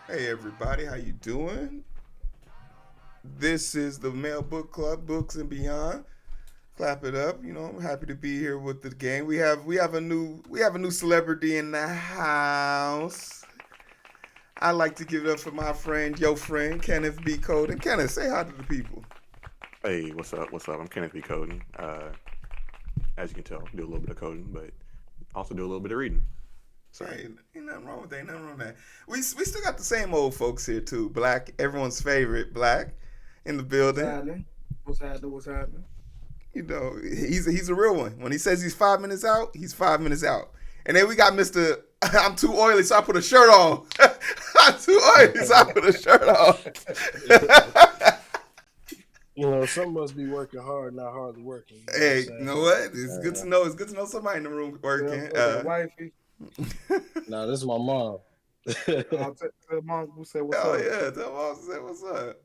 Hey everybody, how you doing? This is the Mail Book Club, Books and Beyond. Clap it up. I'm happy to be here with the gang. We have a new celebrity in the house. I like to give it up for my friend, your friend, Kenneth B. Coden. Kenneth, say hi to the people. Hey, what's up? What's up? I'm Kenneth B. Coding. As you can tell, do a little bit of coding, but also do a little bit of reading. So, Hey, ain't nothing wrong with that. Ain't nothing wrong with that. We still got the same old folks here too. Black, everyone's favorite Black, in the What's building. happening? What's happening? What's happening? He's a real one. When he says he's 5 minutes out, he's 5 minutes out. And then we got Mister. I'm too oily, so I put a shirt on. I'm too oily, so I put a shirt on. Some must be working hard, not hardly working. You know what I'm Hey, you saying? know what? It's good Uh, to know. It's good to know somebody in the room working. Was that wifey? nah, this is my mom. I'll tell mom who said what's Oh up. yeah, tell boss say what's up.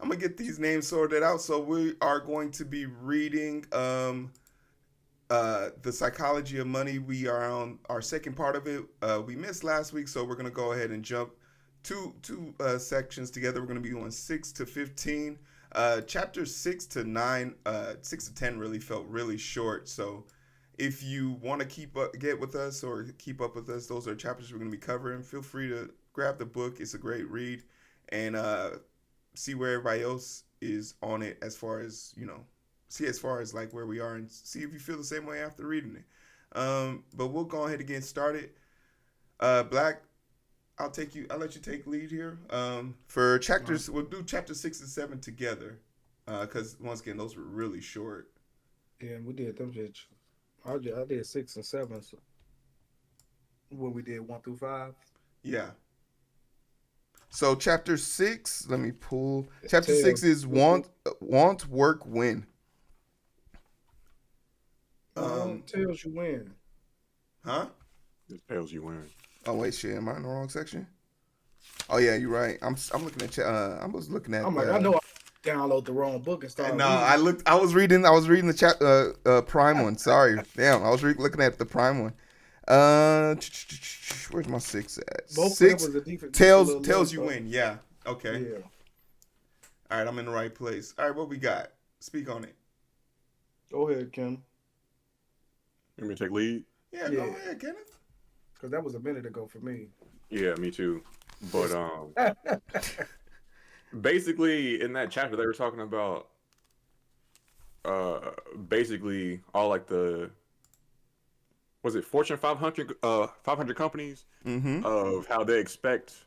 I'm gonna get these names sorted out. So we are going to be reading the psychology of money. We are on our second part of it. We missed last week, so we're gonna go ahead and jump two sections together. We're gonna be doing 6 to 15. Chapter 6 to 9, 6 to 10 really felt really short. So if you want to get with us or keep up with us, those are chapters we're gonna be covering. Feel free to grab the book. It's a great read, and see where everybody else is on it as far as see as far as like where we are and see if you feel the same way after reading it. But we'll go ahead and get started. Black, I'll let you take lead here. For Mom. chapters, we'll do chapter 6 and 7 together. Because once again, those were really short. Yeah, we did them bitch. I did 6 and 7. So when we did 1 through 5, Yeah. So chapter 6, let me pull. it's Chapter 6 tails. is want, work, win. No, Um, tails you win. huh? it tells you when. Oh wait, shit, am I in the wrong section? Oh yeah, you're right. I'm looking at. I was looking at. I'm like, I know I download the wrong book and start No, I reading. looked. I was reading. I was reading the Prime one. Sorry, damn. I was looking at the Prime one. Where's my six at? Both of them Six was a decent tells little length tells you though. when. Yeah. Okay. Yeah. All right. I'm in the right place. All right. What we got? Speak on it. Go ahead, Kim. You want me to take lead? Yeah. Go Yeah, ahead, Kenneth. because that was a minute ago for me. Yeah, me too. But It's basically, in that chapter, they were talking about uh, basically all like the was it Fortune 500 500 companies Mm-hmm. of how they expect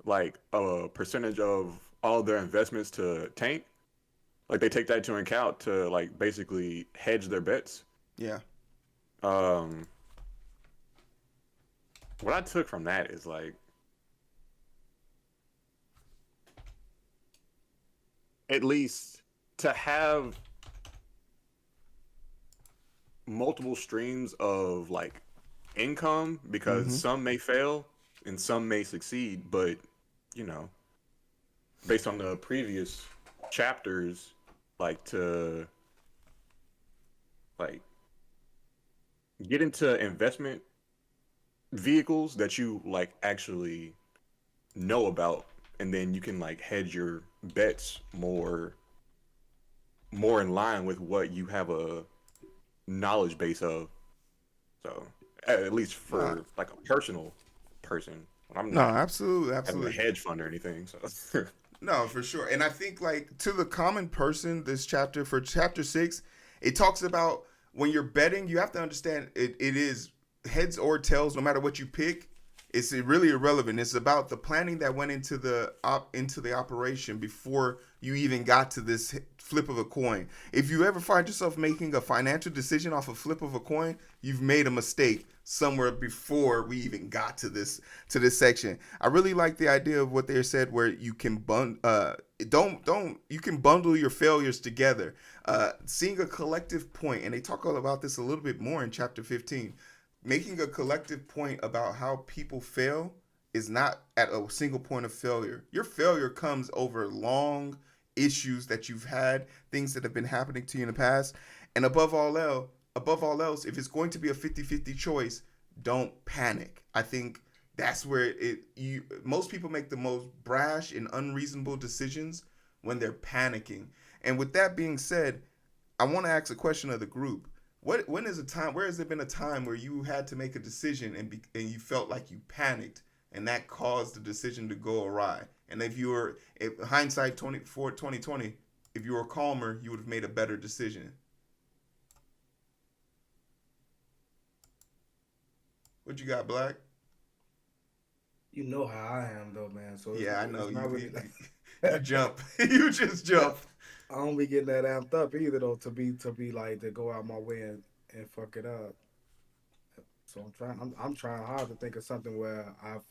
like a percentage of all their investments to tank. Like they take that into account to like basically hedge their bets. Yeah. Um, what I took from that is like at least to have multiple streams of like income because Mm-hmm. some may fail and some may succeed, but you know, based on the previous chapters, like to like get into investment vehicles that you like actually know about and then you can like hedge your bets more in line with what you have a knowledge base of. So at least Nah. for like a personal person, I'm No. not Absolutely. having a Absolutely. hedge fund or anything. So No, for sure. And I think like to the common person, this chapter for chapter 6, it talks about when you're betting, you have to understand it is heads or tails, no matter what you pick. It's really irrelevant. It's about the planning that went into the operation before you even got to this flip of a coin. If you ever find yourself making a financial decision off a flip of a coin, you've made a mistake somewhere before we even got to this section. I really like the idea of what they said, where you can don't you can bundle your failures together, seeing a collective point, and they talk all about this a little bit more in chapter 15. Making a collective point about how people fail is not at a single point of failure. Your failure comes over long issues that you've had, things that have been happening to you in the past, and above all else, if it's going to be a 50-50 choice, don't panic. I think That's where most people make the most brash and unreasonable decisions when they're panicking. And with that being said, I want to ask a question of the group. When is a time? Where has there been a time where you had to make a decision and you felt like you panicked and that caused the decision to go awry? And if hindsight 2020, if you were calmer, you would have made a better decision. What you got, Black? You know how I am though, man. So Yeah, I know it's not really you. like You jump. You just jump. I don't be getting that amped up either though to be like to go out my way and fuck it up. So I'm trying hard to think of something where I've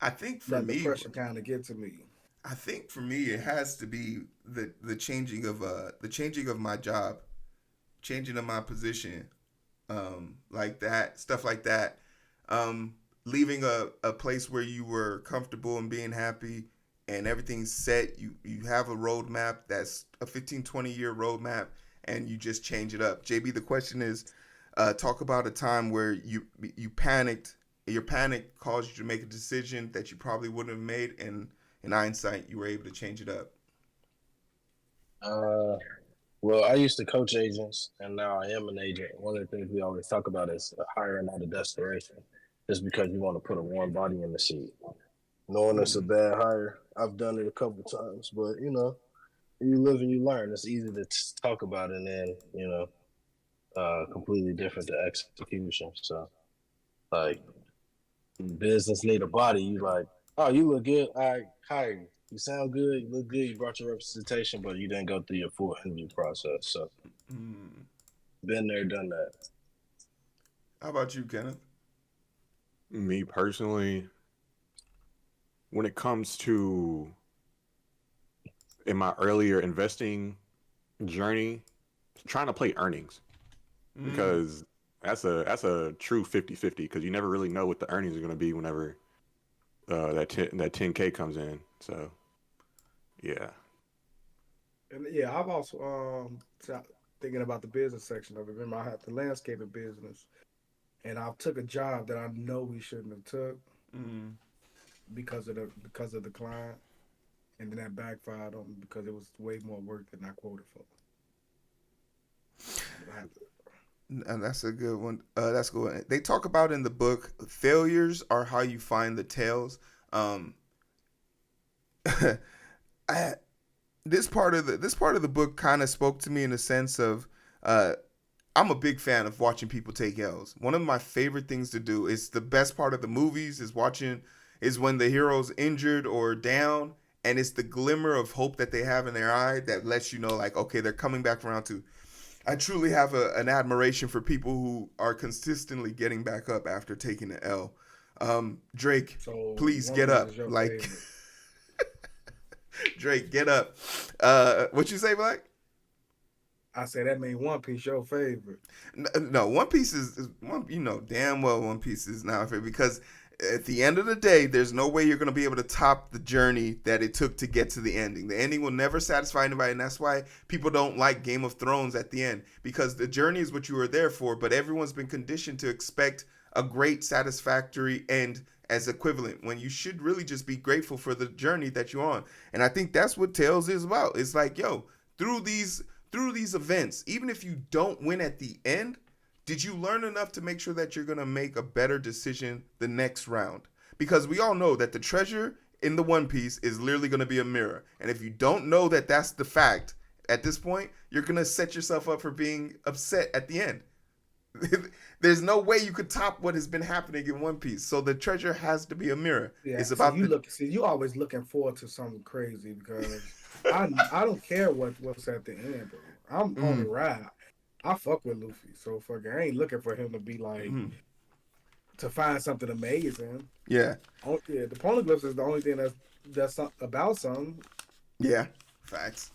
I think for let the me, pressure kind of get to me. I think for me, it has to be the changing of my job, changing of my position, like that stuff like that, leaving a place where you were comfortable and being happy and everything's set. You have a roadmap that's a 15-20 year roadmap, and you just change it up. JB, the question is, talk about a time where you panicked. Your panic caused you to make a decision that you probably wouldn't have made, and in hindsight, you were able to change it up. Well, I used to coach agents, and now I am an agent. One of the things we always talk about is hiring out of desperation, just because you want to put a warm body in the seat. Knowing it's a bad hire, I've done it a couple times, but you live and you learn. It's easy to talk about it, and then completely different to execution. So, like, business need a body. You like, oh, you look good. I hire you. You sound good. You look good. You brought your representation, but you didn't go through your full interview process. So, been there, done that. How about you, Kenneth? Me personally, when it comes to in my earlier investing journey, trying to play earnings, because that's a true 50-50, because you never really know what the earnings are going to be whenever that 10K comes in. So yeah. And yeah, I've also thinking about the business section of it. Remember, I had the landscaping business, and I took a job that I know we shouldn't have took because of the client, and then that backfired on me because it was way more work than I quoted for. And that's a good one. That's a good one. They talk about in the book, failures are how you find the tales. This part of the book kind of spoke to me in the sense of I'm a big fan of watching people take L's. One of my favorite things to do is the best part of the movies is when the hero's injured or down, and it's the glimmer of hope that they have in their eye that lets you know, like, okay, they're coming back around to. I truly have an admiration for people who are consistently getting back up after taking an L. Drake, So please One get Piece up. is your Like, favorite. Drake, get up. What you say, Black? I say that made One Piece your favorite. No, One Piece is one. You know damn well One Piece is now favorite, because at the end of the day, there's no way you're going to be able to top the journey that it took to get to the ending. The ending will never satisfy anybody, and that's why people don't like Game of Thrones at the end, because the journey is what you were there for, but everyone's been conditioned to expect a great, satisfactory end as equivalent, when you should really just be grateful for the journey that you're on. And I think that's what Tales is about. It's like, yo, through these events, even if you don't win at the end, did you learn enough to make sure that you're going to make a better decision the next round? Because we all know that the treasure in the One Piece is literally going to be a mirror. And if you don't know that that's the fact at this point, you're going to set yourself up for being upset at the end. There's no way you could top what has been happening in One Piece. So the treasure has to be a mirror. Yeah, It's so about you always looking forward to something crazy because I don't care what's at the end, bro. I'm on the ride. I fuck with Luffy, so fucking I ain't looking for him to be like to find something amazing. Yeah. Oh, yeah, the poneglyphs is the only thing that's about something. Yeah. Facts.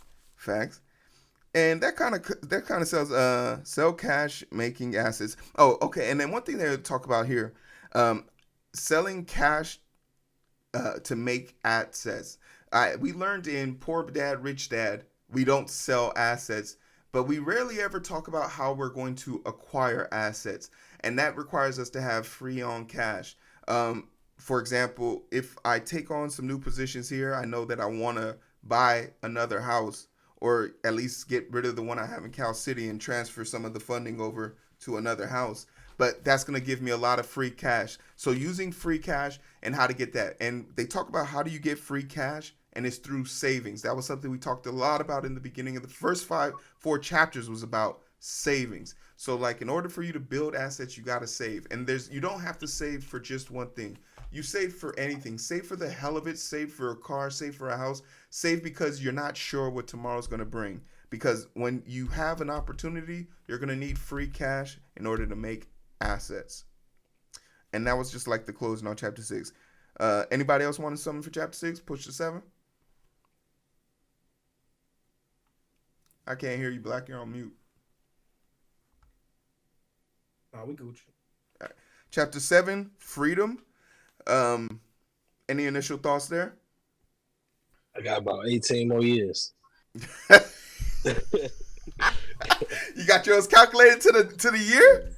And that kind of sells sell cash making assets. Oh, okay. And then one thing they talk about here, selling cash to make assets. We learned in Poor Dad Rich Dad, we don't sell assets, but we rarely ever talk about how we're going to acquire assets, and that requires us to have free on cash. for example, if I take on some new positions here, I know that I want to buy another house or at least get rid of the one I have in Cal City and transfer some of the funding over to another house. But that's going to give me a lot of free cash. So using free cash and how to get that. And they talk about how do you get free cash, and it's through savings. That was something we talked a lot about in the beginning of the first four chapters was about savings. So like in order for you to build assets, you got to save. And you don't have to save for just one thing. You save for anything. Save for the hell of it. Save for a car. Save for a house. Save because you're not sure what tomorrow's going to bring. Because when you have an opportunity, you're going to need free cash in order to make assets. And that was just like the closing on chapter 6. Anybody else wanted something for chapter 6? Push to 7. I can't hear you, Black. You're on mute. Oh, we Gucci. All right. Chapter 7, freedom. Any initial thoughts there? I got about 18 more years. You got yours calculated to the year?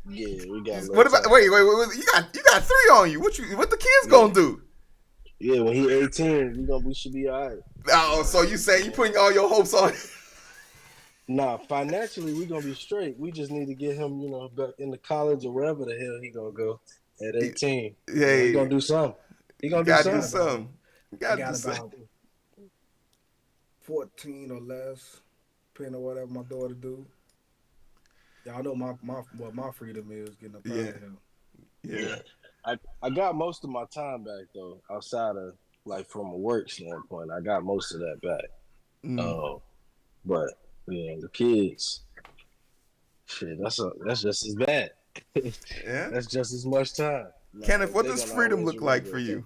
Yeah, we got. What about wait? You got 3 on you. What the kids gonna do? Yeah, when he 18, we should be all right. Oh, so you say you putting all your hopes on? Nah, financially we gonna be straight. We just need to get him, back into college or wherever the hell he gonna go at 18. Yeah, he gonna do something. He gonna do do something. I got about 14 or less, depending on whatever my daughter do. Y'all know what my freedom is, getting up out of here. Yeah. I got most of my time back though, outside of like from a work standpoint. I got most of that back. But the kids, shit, that's just as bad. Yeah, that's just as much time. Kenneth, what does freedom look like for you?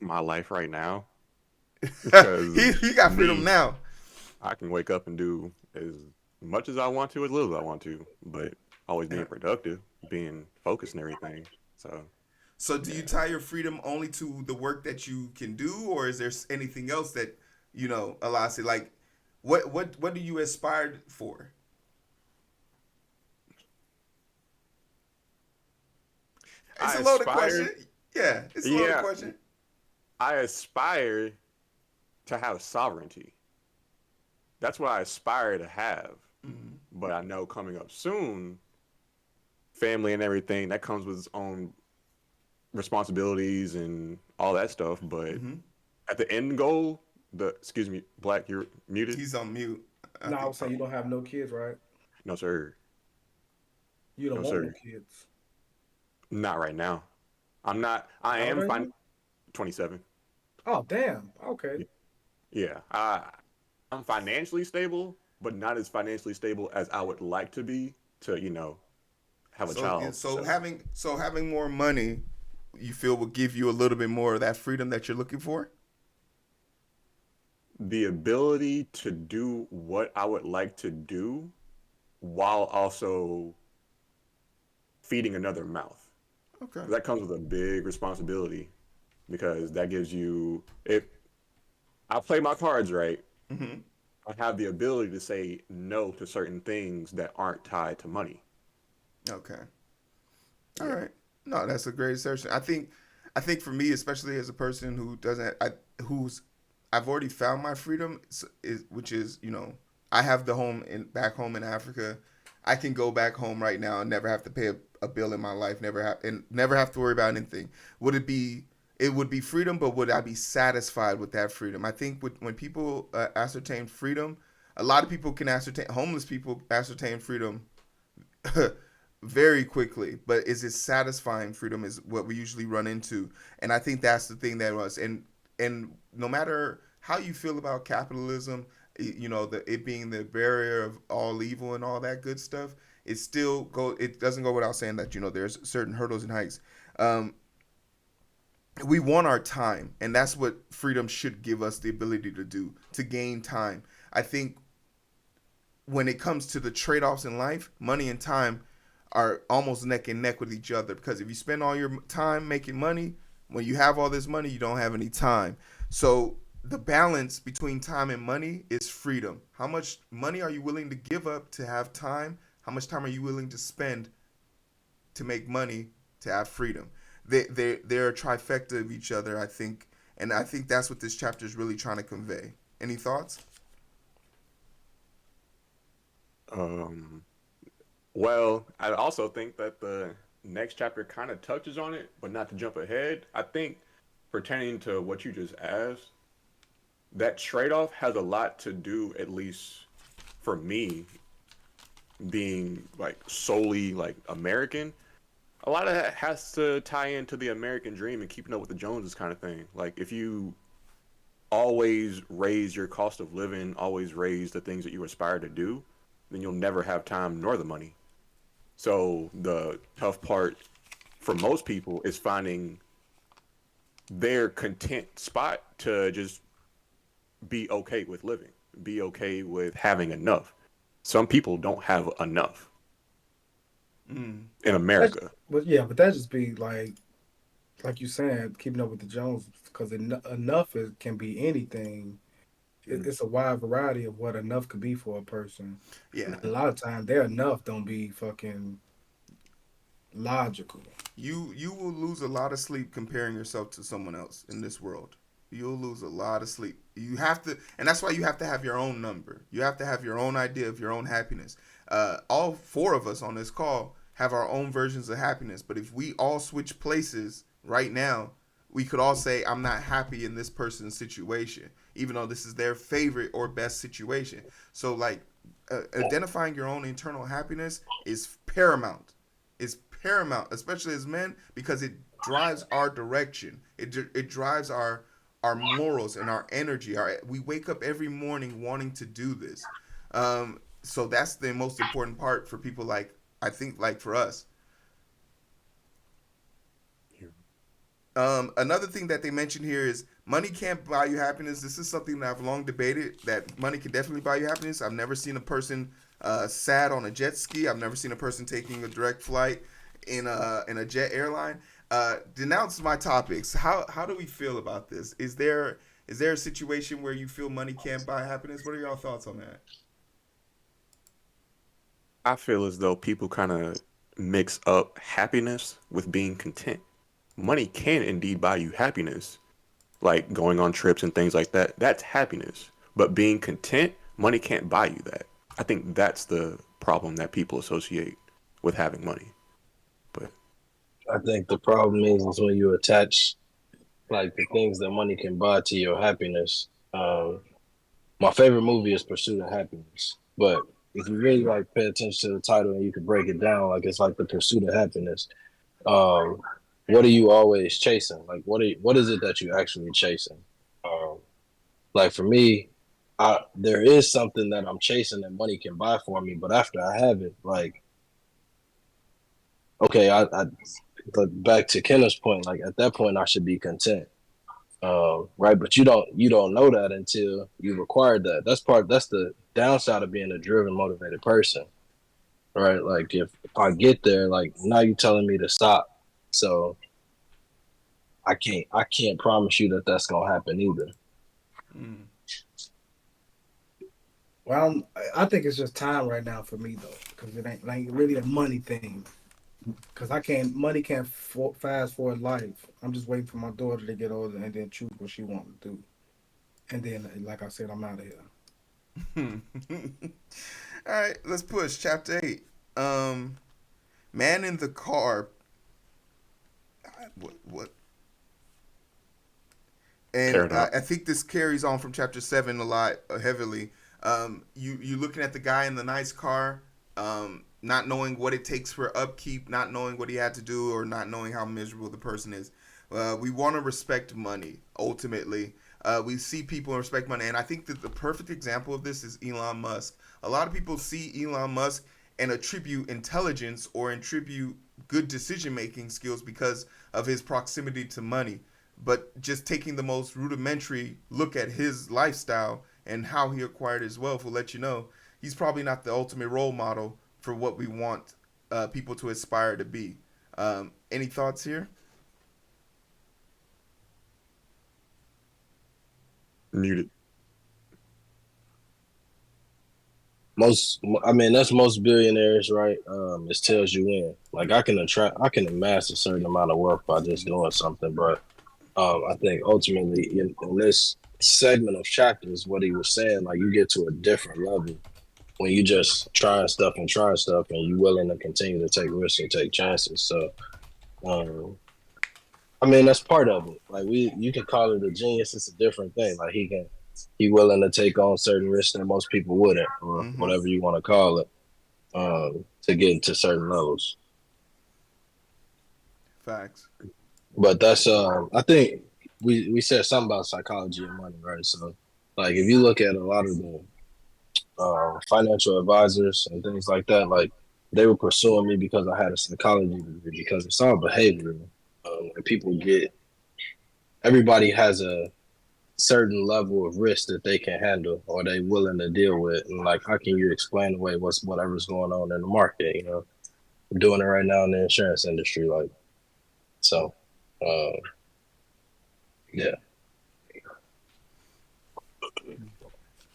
My life right now. he got freedom now. I can wake up and do as much as I want to, as little as I want to, but always being productive, being focused and everything. So do you tie your freedom only to the work that you can do, or is there anything else that allows it? Like, what do you aspire for? It's a loaded question. Yeah, it's a loaded question. I aspire to have sovereignty. That's what I aspire to have. Mm-hmm. But I know coming up soon, family and everything, that comes with its own responsibilities and all that stuff. But at the end goal, excuse me, Black, you're muted. He's on mute. No, I was saying you don't have no kids, right? No, sir. You don't want no kids. Not right now. I'm not. I am 27. Oh, damn. Okay. Yeah. I'm financially stable, but not as financially stable as I would like to be to, have a child. So having more money, you feel will give you a little bit more of that freedom that you're looking for? The ability to do what I would like to do while also feeding another mouth. Okay. That comes with a big responsibility because that gives you, if I play my cards right, I have the ability to say no to certain things that aren't tied to money. Okay. All right. No, that's a great assertion. I think for me, especially as a person who I've already found my freedom, which is, I have the home back home in Africa. I can go back home right now and never have to pay a bill in my life, never have to worry about anything. It would be freedom, but would I be satisfied with that freedom? I think when people ascertain freedom, a lot of people homeless people ascertain freedom very quickly, but is it satisfying freedom is what we usually run into. And I think that's the thing that was, and no matter how you feel about capitalism, it being the barrier of all evil and all that good stuff, it doesn't go without saying that, there's certain hurdles and heights. We want our time, and that's what freedom should give us the ability to do, to gain time. I think when it comes to the trade-offs in life, money and time are almost neck and neck with each other, because if you spend all your time making money, when you have all this money, you don't have any time. So the balance between time and money is freedom. How much money are you willing to give up to have time? How much time are you willing to spend to make money to have freedom? they're a trifecta of each other, I think, and I think that's what this chapter is really trying to convey. Any thoughts? Um, well, I also think that the next chapter kind of touches on it, but not to jump ahead. I think pertaining to what you just asked, that trade-off has a lot to do, at least for me, being like solely like American. A lot of that has to tie into the American dream and keeping up with the Joneses kind of thing. Like if you always raise your cost of living, always raise the things that you aspire to do, then you'll never have time nor the money. So the tough part for most people is finding their content spot to just be okay with living, be okay with having enough. Some people don't have enough in America. But that just be like you saying, keeping up with the Joneses, because enough can be anything. It's a wide variety of what enough could be for a person. Yeah. And a lot of times, their enough don't be fucking logical. You will lose a lot of sleep comparing yourself to someone else in this world. You'll lose a lot of sleep. You have to, and that's why you have to have your own number. You have to have your own idea of your own happiness. All four of us on this call have our own versions of happiness. But if we all switch places right now, we could all say, I'm not happy in this person's situation, even though this is their favorite or best situation. So, like, identifying your own internal happiness is paramount. It's paramount, especially as men, because it drives our direction. It drives our morals and our energy. We wake up every morning wanting to do this. So that's the most important part for people like, I think, like for us. Another thing that they mention here is money can't buy you happiness. This is something that I've long debated, that money can definitely buy you happiness. I've never seen a person sad on a jet ski. I've never seen a person taking a direct flight in a jet airline. Denounce my topics. How do we feel about this? Is there a situation where you feel money can't buy happiness? What are y'all thoughts on that? I feel as though people kind of mix up happiness with being content. Money can indeed buy you happiness, like going on trips and things like that. That's happiness. But being content, money can't buy you that. I think that's the problem that people associate with having money. But I think the problem is when you attach like the things that money can buy to your happiness. My favorite movie is Pursuit of Happiness, but if you really like pay attention to the title and you can break it down, like it's like the pursuit of happiness. Um, what are you always chasing? Like what is it that you actually chasing? Um, like for me, there is something that I'm chasing that money can buy for me, but after I have it, like okay, I but back to Kenneth's point, like at that point I should be content. Right, but you don't know that until you require that. That's the downside of being a driven, motivated person, right? Like if I get there, like now you're telling me to stop, so I can't promise you that that's gonna happen either. Mm. Well, I think it's just time right now for me though, because it ain't like really a money thing. Because money can't fast forward life. I'm just waiting for my daughter to get older and then choose what she wants to do. And then, like I said, I'm out of here. All right, let's push chapter 8. Man in the car. What? And I paradox. think this carries on from chapter 7 a lot heavily. You looking at the guy in the nice car, not knowing what it takes for upkeep, not knowing what he had to do, or not knowing how miserable the person is. We want to respect money. Ultimately, we see people respect money, and I think that the perfect example of this is Elon Musk. A lot of people see Elon Musk and attribute intelligence or attribute good decision making skills because of his proximity to money. But just taking the most rudimentary look at his lifestyle and how he acquired his wealth will let you know he's probably not the ultimate role model for what we want people to aspire to be. Any thoughts here? Muted. I mean, that's most billionaires, right? It tells you in. Like I can amass a certain amount of wealth by just doing something, but I think ultimately in this segment of chapters, what he was saying, like you get to a different level when you just try stuff, and you willing to continue to take risks and take chances. So, um, I mean, that's part of it. Like you can call it a genius. It's a different thing. Like he willing to take on certain risks that most people wouldn't, or Mm-hmm. whatever you want to call it, to get to certain levels. Facts. But that's I think we said something about psychology and money, right? So like if you look at a lot of the financial advisors and things like that, like they were pursuing me because I had a psychology degree because it's all behavioral. And people get everybody has a certain level of risk that they can handle or they willing to deal with, and like how can you explain away whatever's going on in the market? I'm doing it right now in the insurance industry, like so. Um, yeah.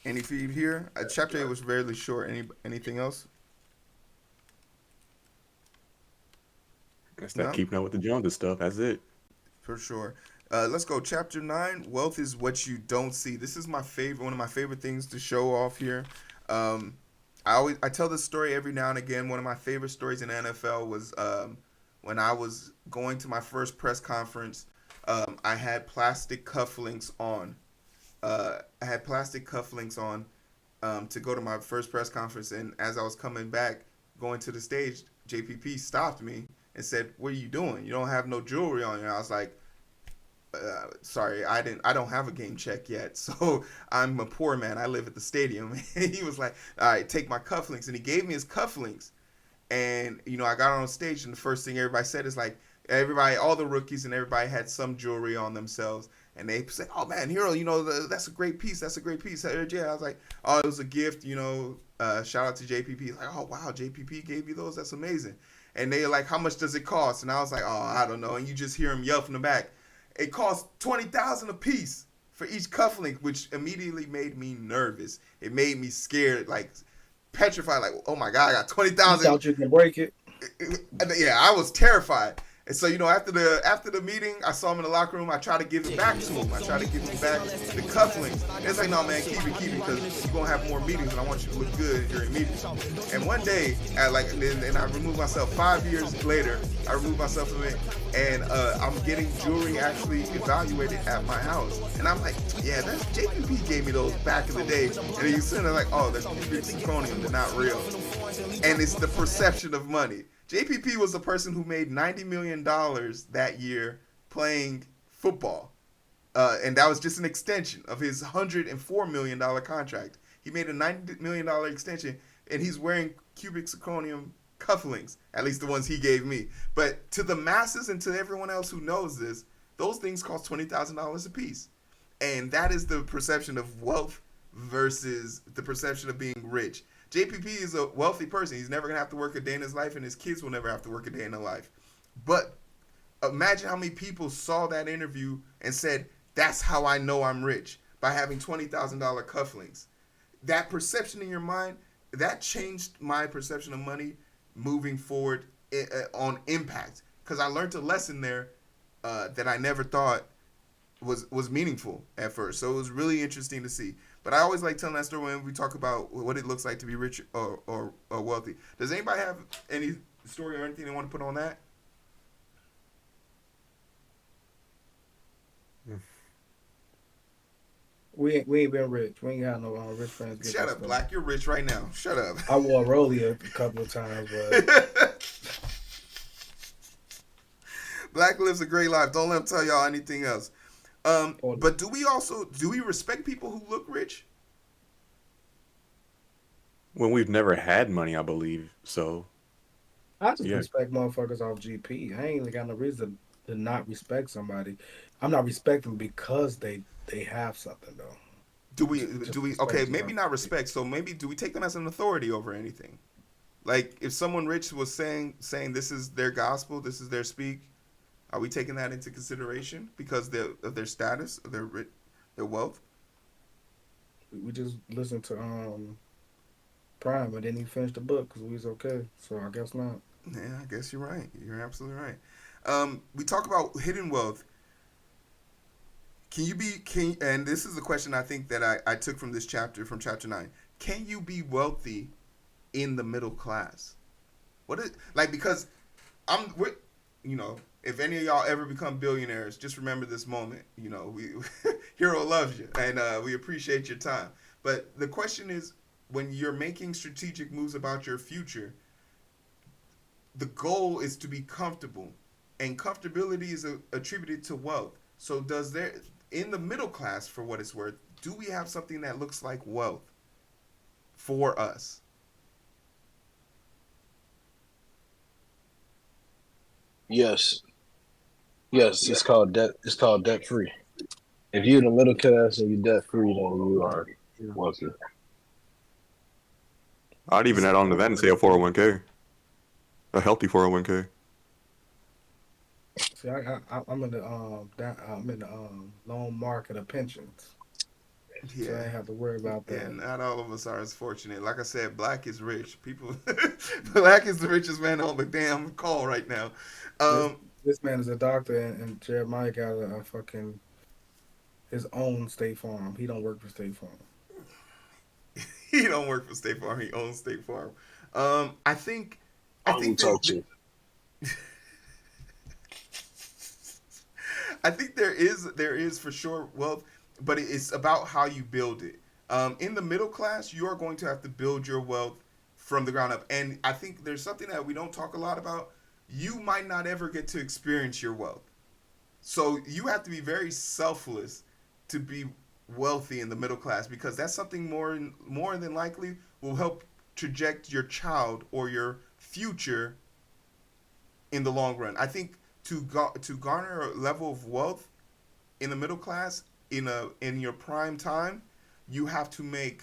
Any feed here? Chapter 8 was fairly short. Anything else? That's that No, keeping up with the Joneses stuff. That's it. for sure. Let's go. Chapter 9. Wealth is what you don't see. This is my favorite. One of my favorite things to show off here. Um, I tell this story every now and again. One of my favorite stories in the NFL was when I was going to my first press conference. I had plastic cufflinks on. I had plastic cufflinks on to go to my first press conference, and as I was coming back, going to the stage, JPP stopped me and said, "What are you doing? You don't have no jewelry on you." And I was like, "Sorry, I don't have a game check yet, so I'm a poor man. I live at the stadium." And he was like, "All right, take my cufflinks," and he gave me his cufflinks. And I got on stage, and the first thing everybody said is like, everybody, all the rookies and everybody had some jewelry on themselves, and they said, "Oh man, Hero, that's a great piece. That's a great piece." Yeah, I was like, "Oh, it was a gift." Shout out to JPP. Like, "Oh wow, JPP gave you those. That's amazing." And they were like, "How much does it cost?" And I was like, "Oh, I don't know." And you just hear him yell from the back, "It costs 20,000 a piece for each cufflink," which immediately made me nervous. It made me scared, like petrified, like, "Oh my god, I got twenty You thousand." thought you can break it? Yeah, I was terrified. And so, after the meeting, I saw him in the locker room. I tried to give it back to him. I tried to give him back the cufflinks. And it's like, "No, man, keep it, because you're gonna have more meetings, and I want you to look good during meetings." And one day, and I removed myself. 5 years later, I removed myself from it, and I'm getting jewelry actually evaluated at my house. And I'm like, "Yeah, that's JPP gave me those back in the day." And then you sit there like, "Oh, they're cubic zirconium. They're not real." And it's the perception of money. JPP was the person who made $90 million that year playing football. And that was just an extension of his $104 million contract. He made a $90 million extension, and he's wearing cubic zirconium cufflinks, at least the ones he gave me. But to the masses and to everyone else who knows this, those things cost $20,000 a piece. And that is the perception of wealth versus the perception of being rich. JPP is a wealthy person. He's never going to have to work a day in his life, and his kids will never have to work a day in their life. But imagine how many people saw that interview and said, "That's how I know I'm rich, by having $20,000 cufflinks." That perception in your mind, that changed my perception of money moving forward on impact. Because I learned a lesson there that I never thought was meaningful at first. So it was really interesting to see. But I always like telling that story when we talk about what it looks like to be rich or wealthy. Does anybody have any story or anything they want to put on that? We ain't been rich. We ain't got no rich friends. Get Shut up, Black. You're rich right now. Shut up. I wore a rollie a couple of times, but Black lives a great life. Don't let him tell y'all anything else. But do we respect people who look rich? When we've never had money, I believe. So, I just yeah. respect motherfuckers off GP. I ain't got no reason to not respect somebody. I'm not respecting because they have something though. Do we okay, respect maybe not respect. So maybe do we take them as an authority over anything? Like if someone rich was saying this is their gospel, this is their speak, are we taking that into consideration because of their status, of their wealth? We just listen to Prime, but then he finished the book because we was okay. So I guess not. Yeah, I guess you're right. You're absolutely right. We talk about hidden wealth. And this is the question I think that I took from this chapter, from chapter 9. Can you be wealthy in the middle class? What is, like, because you know, if any of y'all ever become billionaires, just remember this moment. You know, Hero loves you, and we appreciate your time. But the question is, when you're making strategic moves about your future, the goal is to be comfortable, and comfortability is attributed to wealth. So does there, in the middle class, for what it's worth, do we have something that looks like wealth for us? Yes, yes. It's called debt. It's called debt free. If you're in the middle class and you're debt free, then you are wealthy. I'd even add on to that and say a 401k, a healthy 401k. See, I'm in the loan market of pensions, so I ain't have to worry about that. Yeah, not all of us are as fortunate. Like I said, black is rich. People, black is the richest man on the damn call right now. This man is a doctor, and Jeremiah got a fucking his own State Farm. He don't work for State Farm. He don't work for State Farm. He owns State Farm. I think will talk to you. I think there is for sure wealth, but it's about how you build it. In the middle class, you are going to have to build your wealth from the ground up, and I think there's something that we don't talk a lot about. You might not ever get to experience your wealth, so you have to be very selfless to be wealthy in the middle class, because that's something more than likely will help traject your child or your future in the long run. I think to garner a level of wealth in the middle class in your prime time, you would have to make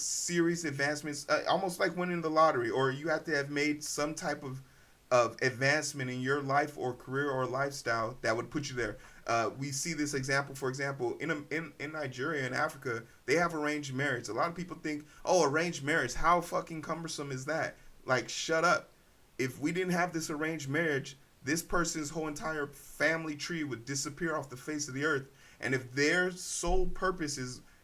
serious advancements, almost like winning the lottery, or you have to have made some type of advancement in your life or career or lifestyle that would put you there. We see this example, for example, in Nigeria and Africa, they have arranged marriage. A lot of people think, oh, arranged marriage, how fucking cumbersome is that? Like, shut up. If we didn't have this arranged marriage, this person's whole entire family tree would disappear off the face of the earth. And if their sole purpose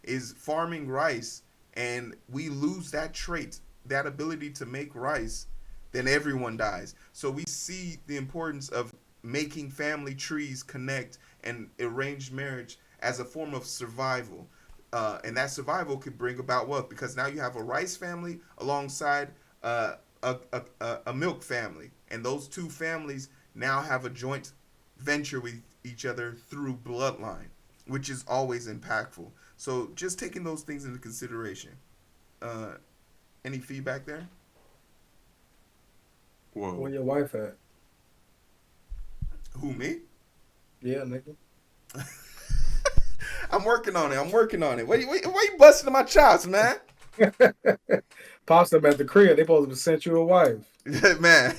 is farming rice, and we lose that trait, that ability to make rice, then everyone dies. So we see the importance of making family trees connect and arranged marriage as a form of survival. And that survival could bring about wealth, because now you have a rice family alongside a milk family, and those two families now have a joint venture with each other through bloodline, which is always impactful. So just taking those things into consideration. Any feedback there? Whoa. Where your wife at? Who, me? Yeah, nigga. I'm working on it. Why you busting my chops, man? Pops them at the crib. They supposed to sent you a wife. Man.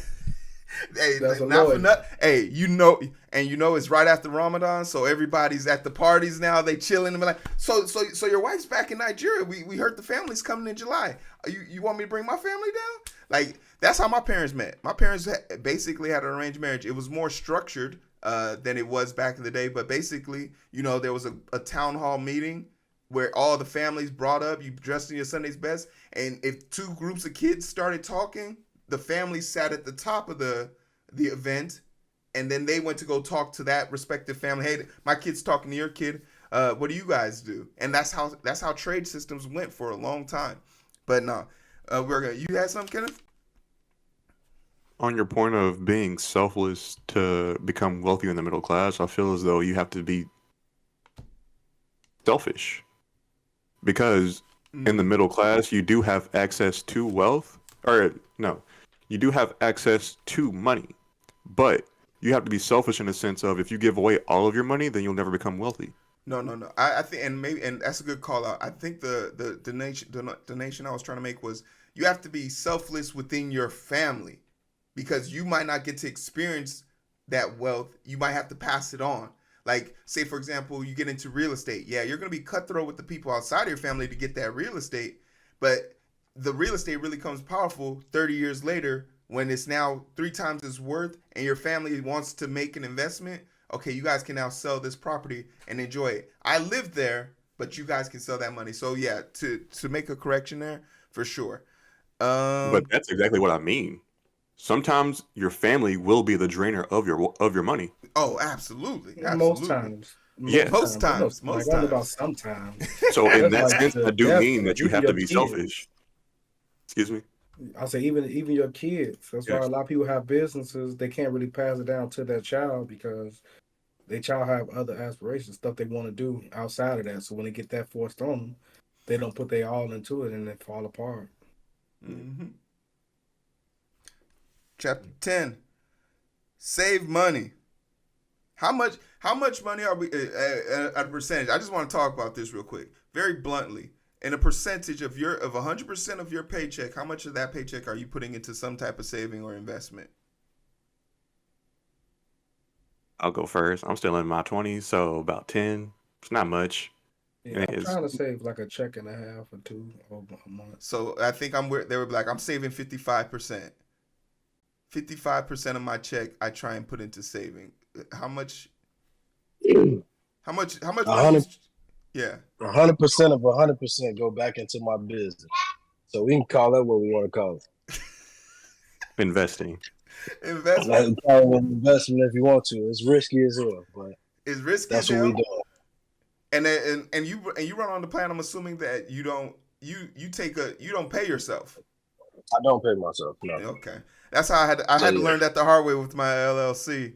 Hey, That's not for nothing. Hey, you know it's right after Ramadan, so everybody's at the parties now. They chilling and be like, so your wife's back in Nigeria. We heard the family's coming in July. You want me to bring my family down? Like, that's how my parents met. My parents basically had an arranged marriage. It was more structured than it was back in the day, but basically, there was a town hall meeting where all the families brought up. You dressed in your Sunday's best, and if two groups of kids started talking, the family sat at the top of the event, and then they went to go talk to that respective family. Hey, my kid's talking to your kid. What do you guys do? And that's how trade systems went for a long time. But no, you had something, Kenneth? On your point of being selfless to become wealthy in the middle class, I feel as though you have to be selfish, because in the middle class, you do have access to wealth, or no, you do have access to money, but you have to be selfish in the sense of, if you give away all of your money, then you'll never become wealthy. No. I think, and that's a good call out. I think the nation I was trying to make was, you have to be selfless within your family, because you might not get to experience that wealth. You might have to pass it on. Like, say, for example, you get into real estate. Yeah, you're going to be cutthroat with the people outside of your family to get that real estate, But the real estate really comes powerful 30 years later when it's now 3 times its worth and your family wants to make an investment. Okay, you guys can now sell this property and enjoy it. I lived there, but you guys can sell that money. So yeah, to make a correction there, for sure. But that's exactly what I mean. Sometimes your family will be the drainer of your money. Oh, absolutely. Most times. Yeah. Most times. I don't know about sometimes. So in that Like sense, I do death, mean that you even have to your be kids. selfish. Excuse me. I say even your kids. That's why Yes. a lot of people have businesses. They can't really pass it down to their child because their child have other aspirations, stuff they want to do outside of that. So when they get that forced on them, they don't put their all into it and they fall apart. Mm-hmm. Chapter 10. Save money. How much money are we at a percentage? I just want to talk about this real quick, very bluntly. In a percentage of 100% of your paycheck, how much of that paycheck are you putting into some type of saving or investment? I'll go first. I'm still in my 20s, so about 10. It's not much. Yeah, I'm trying to save like a check and a half or two a month. So I think they were like, I'm saving 55%. 55% of my check I try and put into saving. How much? How much? Money? Yeah. 100% of 100% go back into my business. So we can call that what we want to call it. Investing. Investment. Call it an investment if you want to. It's risky as hell, but it's risky. That's what we do. And you run on the plan. I'm assuming that you don't pay yourself. I don't pay myself. No. Okay, that's how I had to learn that the hard way with my LLC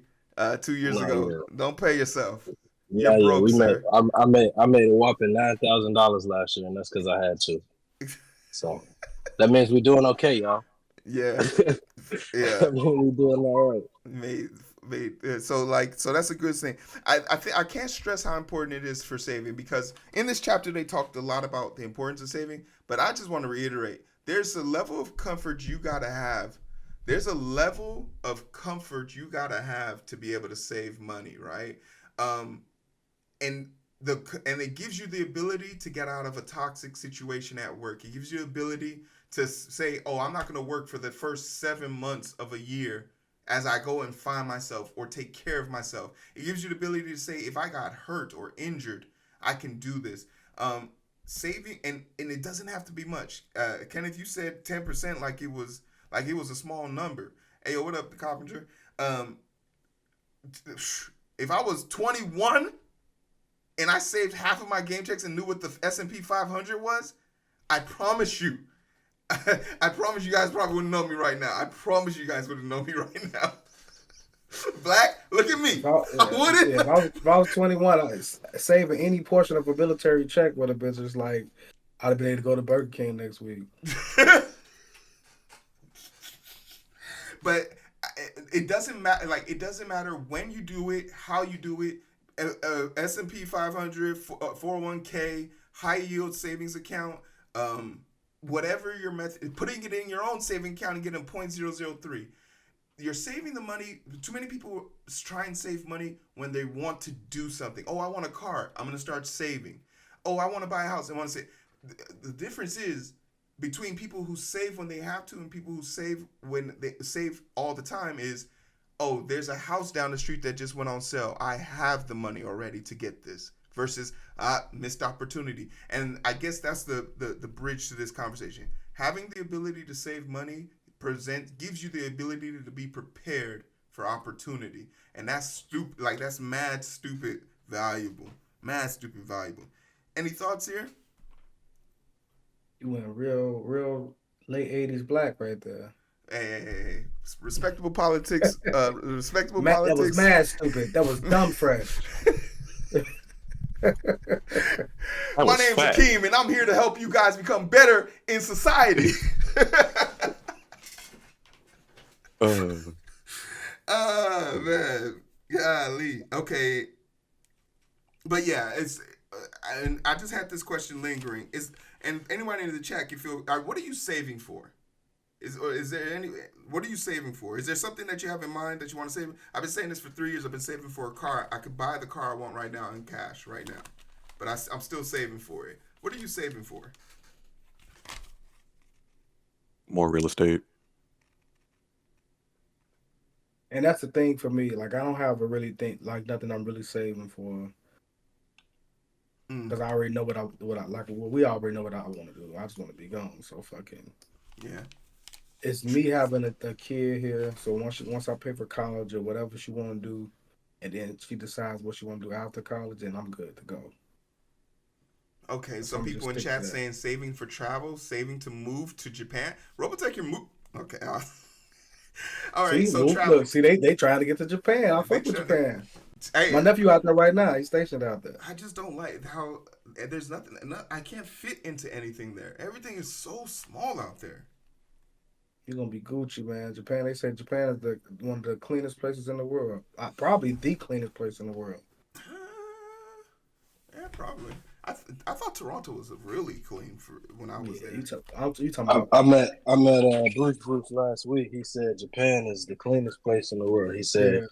2 years ago. Yeah. Don't pay yourself. Yeah, You're broke, sir. I made a whopping $9,000 last year, and that's because I had to. So that means we're doing okay, y'all. Yeah, yeah. That means we're doing all right. So that's a good thing. I think I can't stress how important it is for saving, because in this chapter they talked a lot about the importance of saving, but I just want to reiterate, there's a level of comfort you gotta have. There's a level of comfort you gotta have to be able to save money, right? And it gives you the ability to get out of a toxic situation at work. It gives you the ability to say, oh, I'm not going to work for the first 7 months of a year as I go and find myself or take care of myself. It gives you the ability to say, if I got hurt or injured, I can do this. Saving, and it doesn't have to be much. Kenneth, you said 10% like it was a small number. Hey, yo, what up, Carpenter? If I was 21 and I saved half of my game checks and knew what the S&P 500 was, I promise you guys probably wouldn't know me right now. I promise you guys wouldn't know me right now. Black, look at me. I wouldn't. Yeah, if I was 21, saving any portion of a military check would have been just like, I'd have been able to go to Burger King next week. But it doesn't matter. Like, it doesn't matter when you do it, how you do it. S&P 500, 401k, high yield savings account, whatever your method, putting it in your own saving account and getting 0.003. You're saving the money. Too many people try and save money when they want to do something. Oh, I want a car. I'm going to start saving. Oh, I want to buy a house. I want to save. The difference is between people who save when they have to and people who save when they save all the time is, oh, there's a house down the street that just went on sale. I have the money already to get this. Versus missed opportunity. And I guess that's the bridge to this conversation. Having the ability to save money gives you the ability to be prepared for opportunity. And that's stupid. Like, that's mad stupid valuable. Mad stupid valuable. Any thoughts here? You went real late 80s black right there. Hey. Respectable politics. Respectable That politics. was mad stupid. That was dumb fresh. My name's Akeem, and I'm here to help you guys become better in society. Man. Golly. Okay. But yeah, and I just had this question lingering. And anybody in the chat can feel, what are you saving for? What are you saving for? Is there something that you have in mind that you want to save? I've been saying this for 3 years. I've been saving for a car. I could buy the car I want right now in cash right now. But I'm still saving for it. What are you saving for? more real estate. And that's the thing for me. Like, I don't have a really think like nothing I'm really saving for because I already know what I like. Well, we already know what I want to do. I just want to be gone. So fucking Yeah. It's me having a kid here. So once I pay for college or whatever she want to do, and then she decides what she want to do after college, then I'm good to go. Okay, some people in chat saying saving for travel, saving to move to Japan. Robotech, you're move. Okay. All right, so travel. Look, see, they trying to get to Japan. I fuck with Japan. Hey, my nephew out there right now. He's stationed out there. I just don't like how there's nothing. I can't fit into anything there. Everything is so small out there. You're gonna be Gucci, man. Japan. They say Japan is one of the cleanest places in the world. Probably the cleanest place in the world. Yeah, probably. I thought Toronto was really clean for when I was there. You talking about? I met Bruce last week. He said Japan is the cleanest place in the world. He said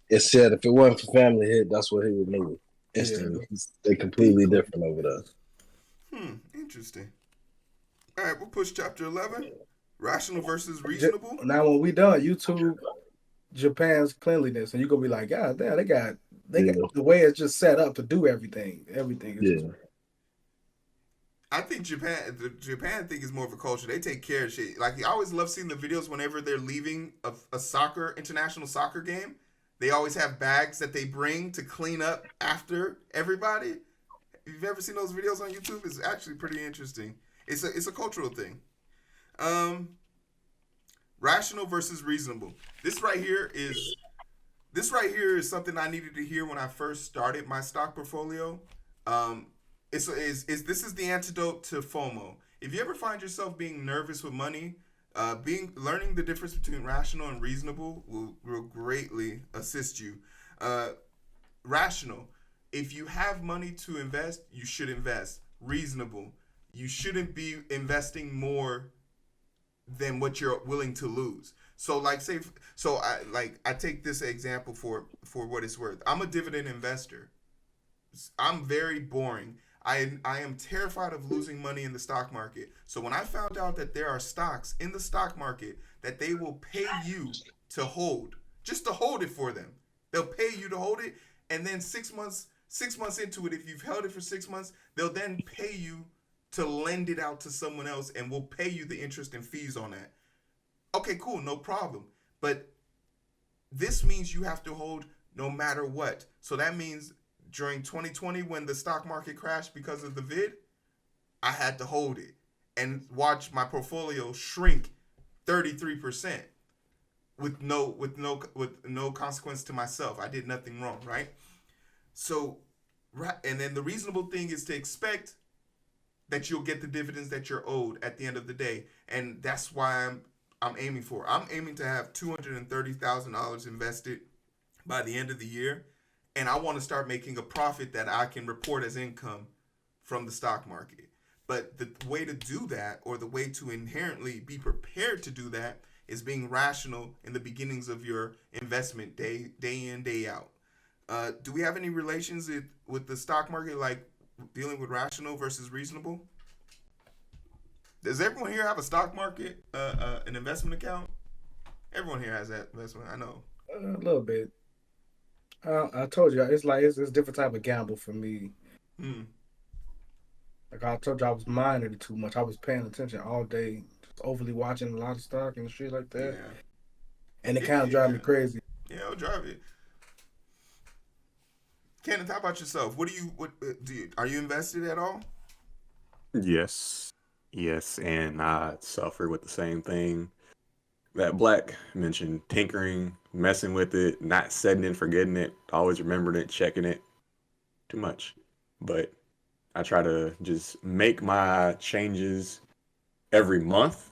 it said if it wasn't for family hit, that's what he would move instantly. Yeah. They're completely different over there. Interesting. All right, we'll push chapter 11. Rational versus reasonable. Now, when we done, YouTube Japan's cleanliness, and you're gonna be like, God damn, they got the way it's just set up to do everything. Everything is just... I think the Japan thing is more of a culture. They take care of shit. Like, I always love seeing the videos whenever they're leaving a international soccer game. They always have bags that they bring to clean up after everybody. If you've ever seen those videos on YouTube, it's actually pretty interesting. It's a cultural thing. Rational versus reasonable. This right here is something I needed to hear when I first started my stock portfolio. This is the antidote to FOMO. If you ever find yourself being nervous with money, learning the difference between rational and reasonable will greatly assist you. Rational. If you have money to invest, you should invest. Reasonable. You shouldn't be investing more than what you're willing to lose. So I take this example for what it's worth. I'm a dividend investor. I'm very boring. I am terrified of losing money in the stock market. So when I found out that there are stocks in the stock market that they will pay you to hold, just to hold it for them. They'll pay you to hold it, and then 6 months into it, if you've held it for 6 months, they'll then pay you to lend it out to someone else, and will pay you the interest and fees on that. Okay, cool, no problem. But this means you have to hold no matter what. So that means during 2020, when the stock market crashed because of the vid, I had to hold it and watch my portfolio shrink 33% with no consequence to myself. I did nothing wrong, right? So, and then the reasonable thing is to expect that you'll get the dividends that you're owed at the end of the day, and that's why I'm aiming for. I'm aiming to have $230,000 invested by the end of the year, and I want to start making a profit that I can report as income from the stock market. But the way to do that, or the way to inherently be prepared to do that, is being rational in the beginnings of your investment, day in, day out. Do we have any relations with the stock market, like dealing with rational versus reasonable? Does everyone here have a stock market, an investment account? Everyone here has that investment, I know. A little bit. I told you, it's a different type of gamble for me. Like I told you, I was minding it too much. I was paying attention all day, just overly watching a lot of stock and shit like that. Yeah. And it kind of drive me crazy. Yeah, it'll drive it. Kenneth, how about yourself? Are you invested at all? Yes, and I suffer with the same thing that Black mentioned: tinkering, messing with it, not setting and forgetting it, always remembering it, checking it. Too much. But I try to just make my changes every month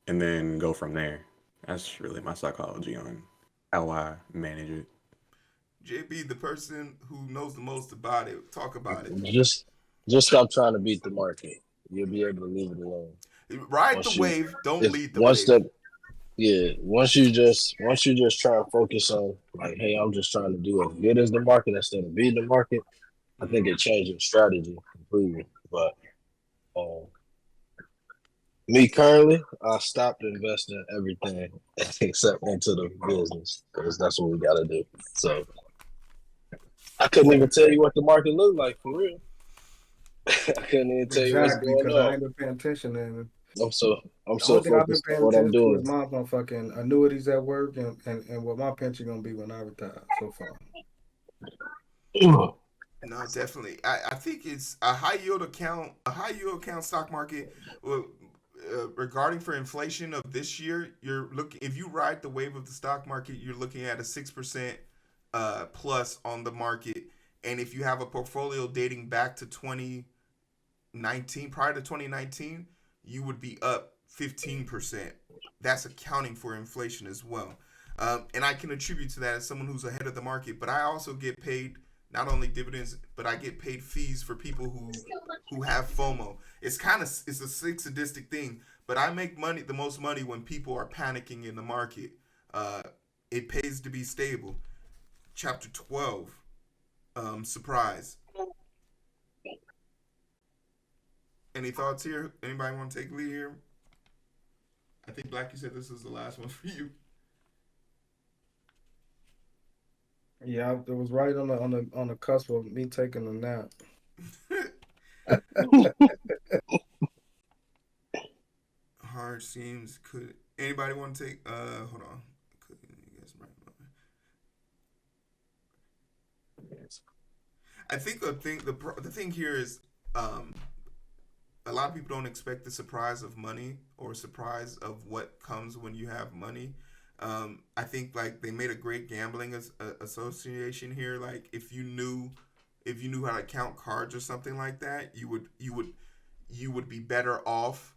and then go from there. That's really my psychology on how I manage it. JB, the person who knows the most about it, talk about it. Just stop trying to beat the market. You'll be able to leave it alone. Ride the wave, don't lead the wave. Once you just try and focus on, like, hey, I'm just trying to do as good as the market instead of beating the market, I think it changes strategy completely. But Me currently, I stopped investing in everything except into the business because that's what we got to do. So I couldn't even tell you what the market looked like for real. I couldn't even tell you what's Exactly, going because I on. ain't been paying attention. And I'm so the only thing I've been focused on paying what I'm attention to is doing. my motherfucking annuities at work and what my pension gonna be when I retire. So far, No, definitely. I think it's a high yield account stock market. Well, regarding for inflation of this year, you're looking if you ride the wave of the stock market, you're looking at a 6% plus on the market. And if you have a portfolio dating back to 2019, prior to 2019, you would be up 15%. That's accounting for inflation as well. And I can attribute to that as someone who's ahead of the market. But I also get paid not only dividends, but I get paid fees for people who have FOMO. It's a sadistic thing, but I make money the most money when people are panicking in the market. Uh, it pays to be stable. Chapter 12, surprise. Any thoughts here? Anybody want to take lead here? I think Black, you said this is the last one for you. yeah, it was right on the cusp of me taking a nap. Hard seems could anybody want to take hold on. Could you guys right? I think the thing here is a lot of people don't expect the surprise of money or surprise of what comes when you have money. I think like they made a great gambling association here. Like if you knew how to count cards or something like that, you would be better off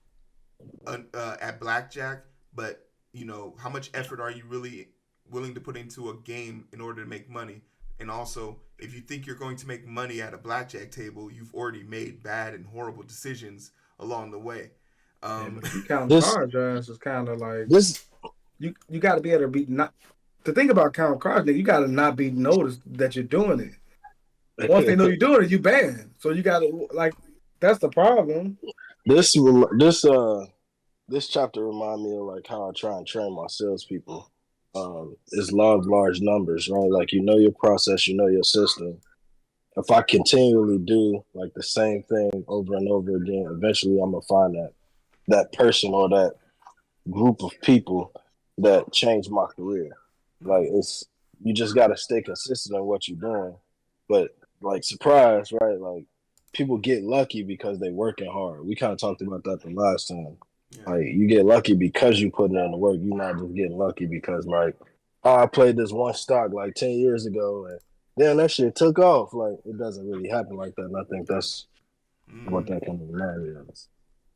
at blackjack. But you know how much effort are you really willing to put into a game in order to make money? And also, if you think you're going to make money at a blackjack table, you've already made bad and horrible decisions along the way. Yeah, Um, but if you count This cards, your ass is kind of like this you got to be able to be not. The thing about counting cards, nigga, you got to not be noticed that you're doing it. Once they know you're doing it, you banned. So you got to like that's the problem. this this chapter remind me of like how I try and train my salespeople. Is law of large numbers, right? Like you know your process, you know your system. If I continually do like the same thing over and over again, eventually I'm gonna find that person or that group of people that changed my career. Like it's you just gotta stay consistent on what you're doing. But like surprise, right? Like people get lucky because they working hard. We kind of talked about that the last time. yeah. Like you get lucky because you putting in the work. You're not just getting lucky because like, oh, I played this one stock like 10 years ago and then that shit took off. Like it doesn't really happen like that. And I think that's what that can remind me of.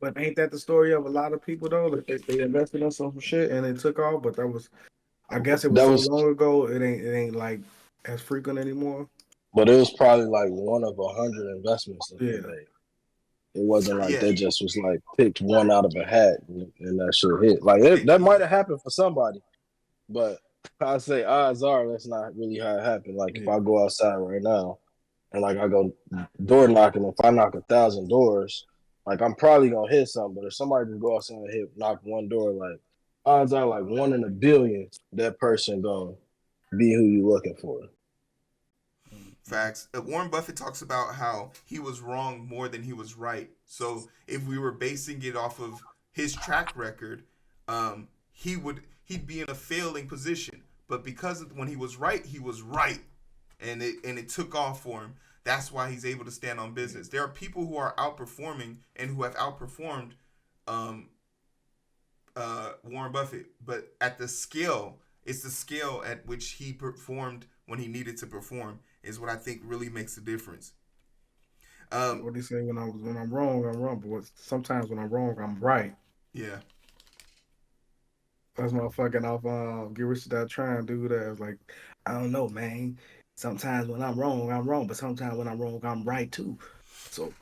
But ain't that the story of a lot of people though? That they invested in some shit and it took off, but that was I guess it was That so was long ago. It ain't like as frequent anymore. But it was probably like one of 100 investments that they Yeah. made. It wasn't like Yeah. they just was like picked one out of a hat and that shit hit. Like that might have happened for somebody, but I say odds are that's not really how it happened. Like if I go outside right now and like I go door knocking, if I knock 1,000 doors, like I'm probably gonna hit something. But if somebody just go outside and knock one door, like odds are like 1 in a billion that person gonna be who you looking for. Facts. Warren Buffett talks about how he was wrong more than he was right. So if we were basing it off of his track record, he'd be in a failing position. But because when he was right, and it took off for him. That's why he's able to stand on business. There are people who are outperforming and who have outperformed Warren Buffett, but at the scale, it's the scale at which he performed when he needed to perform is what I think really makes the difference. What do you say when I'm wrong, I'm wrong. But sometimes when I'm wrong, I'm right. Yeah. That's my fucking off get rich or die trying dude that was like, I don't know, man. Sometimes when I'm wrong, but sometimes when I'm wrong, I'm right too. So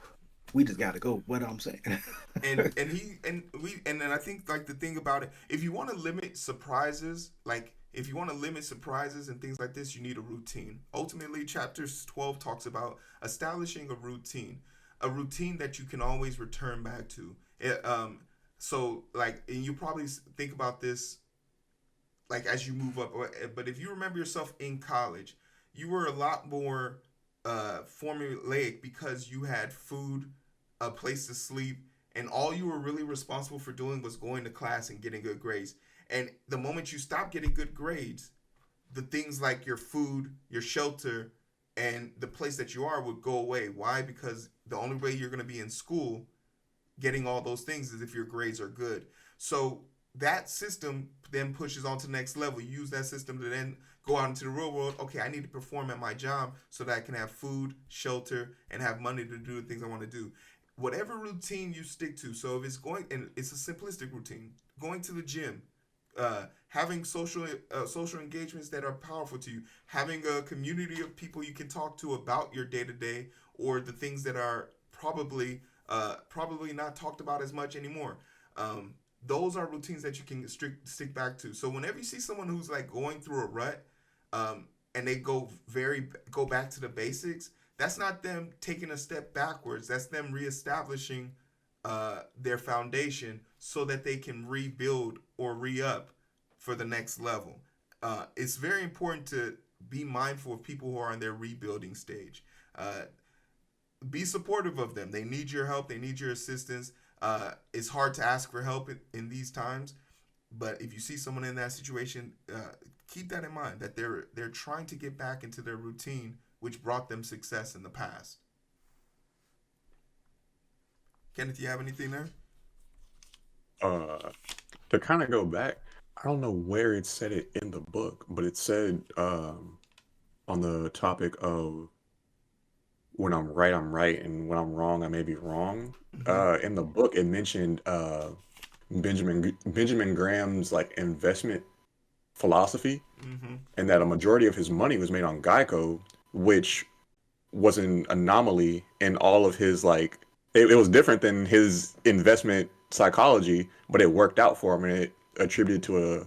we just gotta go. What I'm saying. and then I think like the thing about it, if you want to limit surprises, and things like this, you need a routine. Ultimately, chapter 12 talks about establishing a routine that you can always return back to. So like, and you probably think about this like as you move up. But if you remember yourself in college, you were a lot more formulaic because you had food, a place to sleep, and all you were really responsible for doing was going to class and getting good grades. And the moment you stop getting good grades, the things like your food, your shelter, and the place that you are would go away. Why? Because the only way you're going to be in school getting all those things is if your grades are good. So that system then pushes on to the next level. You use that system to then go out into the real world. Okay, I need to perform at my job so that I can have food, shelter, and have money to do the things I want to do. Whatever routine you stick to. So if it's going, and it's a simplistic routine, going to the gym, having social engagements that are powerful to you, having a community of people you can talk to about your day to day or the things that are probably not talked about as much anymore. Those are routines that you can stick back to. So whenever you see someone who's like going through a rut, and they go back to the basics, that's not them taking a step backwards. That's them reestablishing their foundation so that they can rebuild or re-up for the next level. It's very important to be mindful of people who are in their rebuilding stage. Be supportive of them. They need your help. They need your assistance. It's hard to ask for help in these times, but if you see someone in that situation, keep that in mind that they're trying to get back into their routine, which brought them success in the past. Kenneth, you have anything there? To kind of go back, I don't know where it said it in the book, but it said on the topic of when I'm right, and when I'm wrong, I may be wrong. In the book, it mentioned Benjamin Graham's like investment philosophy, and that a majority of his money was made on Geico, which was an anomaly in all of his like. It was different than his investment psychology, but it worked out for him, and it attributed to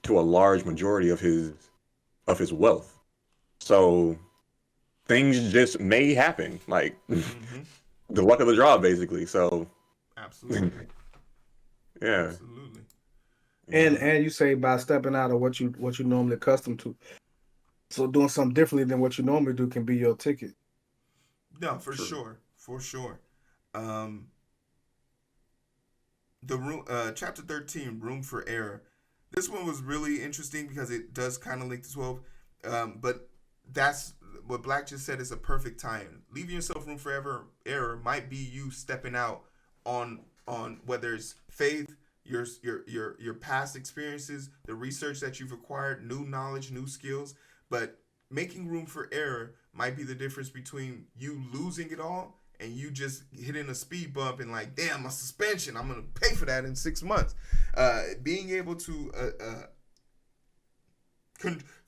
a large majority of his wealth. So things just may happen, like the luck of the draw, basically. So absolutely, yeah, absolutely. And you say by stepping out of what you normally accustomed to, so doing something differently than what you normally do can be your ticket. No, for sure. The room, chapter 13, room for error. This one was really interesting because it does kind of link to 12, but that's what Black just said is a perfect time. Leaving yourself room for error might be you stepping out on whether it's faith, your past experiences, the research that you've acquired, new knowledge, new skills, but making room for error might be the difference between you losing it all and you just hitting a speed bump and like, damn, my suspension, I'm gonna pay for that in 6 months. Being able to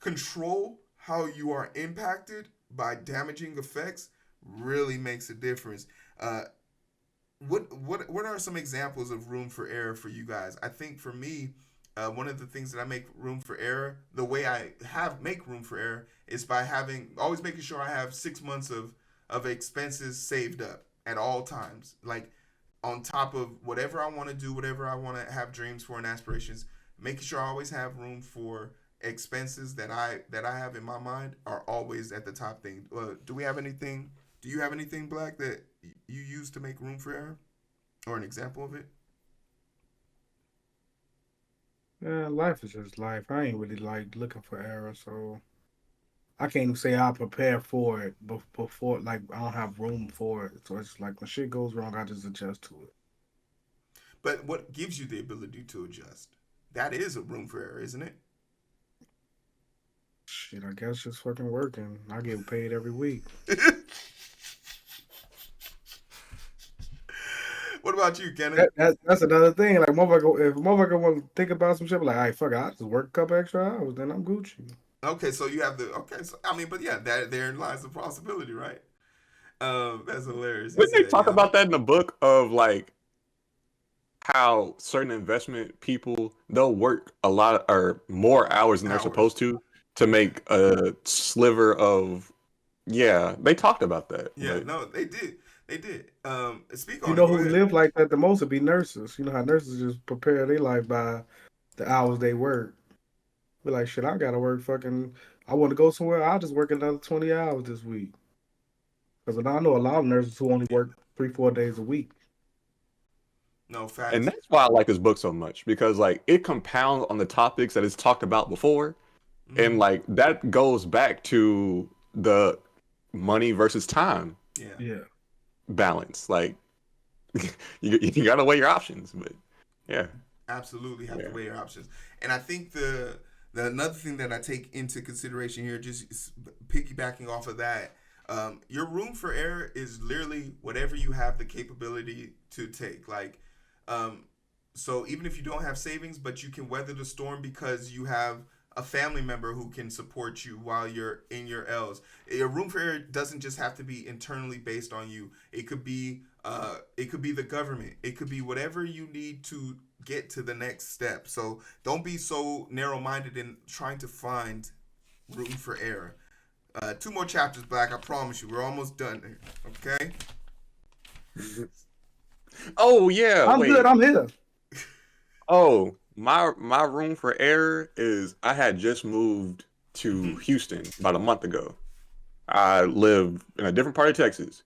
control how you are impacted by damaging effects really makes a difference. What are some examples of room for error for you guys? I think for me, one of the things that I make room for error, the way I make room for error is by always making sure I have 6 months of expenses saved up at all times. Like on top of whatever I want to do, whatever I want to have dreams for and aspirations, making sure I always have room for expenses that I have in my mind are always at the top thing. Do you have anything, Black, that you use to make room for error? Or an example of it? Yeah, life is just life. I ain't really like looking for error, so I can't even say I prepare for it before, like I don't have room for it. So it's like when shit goes wrong, I just adjust to it. But what gives you the ability to adjust? That is a room for error, isn't it? Shit, I guess just fucking working. I get paid every week. What about you, Kenneth? That's another thing. Like, if motherfucker want to think about some shit, like, all right, fuck it, I just work a couple extra hours, then I'm Gucci. Okay, so you have I mean, but yeah, therein lies the possibility, right? That's hilarious. Didn't they talk about that in the book of like how certain investment people, they'll work a lot or more hours than they're supposed to make a sliver of, yeah, they talked about that. Yeah, no, they did. They did. Speak You on it. know Go who ahead. live like that the most would be nurses. You know how nurses just prepare their life by the hours they work. Be like, shit, I gotta work fucking. I want to go somewhere. I'll just work another 20 hours this week. Because I know a lot of nurses who only work 3, 4 days a week. No And facts. that's why I like this book so much because like it compounds on the topics that it's talked about before, and Mm, like that goes back to the money versus time yeah. Yeah. balance. Like you gotta weigh your options, but yeah, Absolutely have to yeah. weigh your options. And I think the another thing that I take into consideration here, just piggybacking off of that, your room for error is literally whatever you have the capability to take. Like, um, so even if you don't have savings, but you can weather the storm because you have a family member who can support you while you're in your L's. Your room for error doesn't just have to be internally based on you. It could be the government. It could be whatever you need to get to the next step. So don't be so narrow minded in trying to find room for error. Two more chapters, Black. I promise you, we're almost done here. Okay. Oh yeah, I'm good. wait. I'm here. Oh, my room for error is I had just moved to Mm-hmm. Houston about a month ago. I live in a different part of Texas,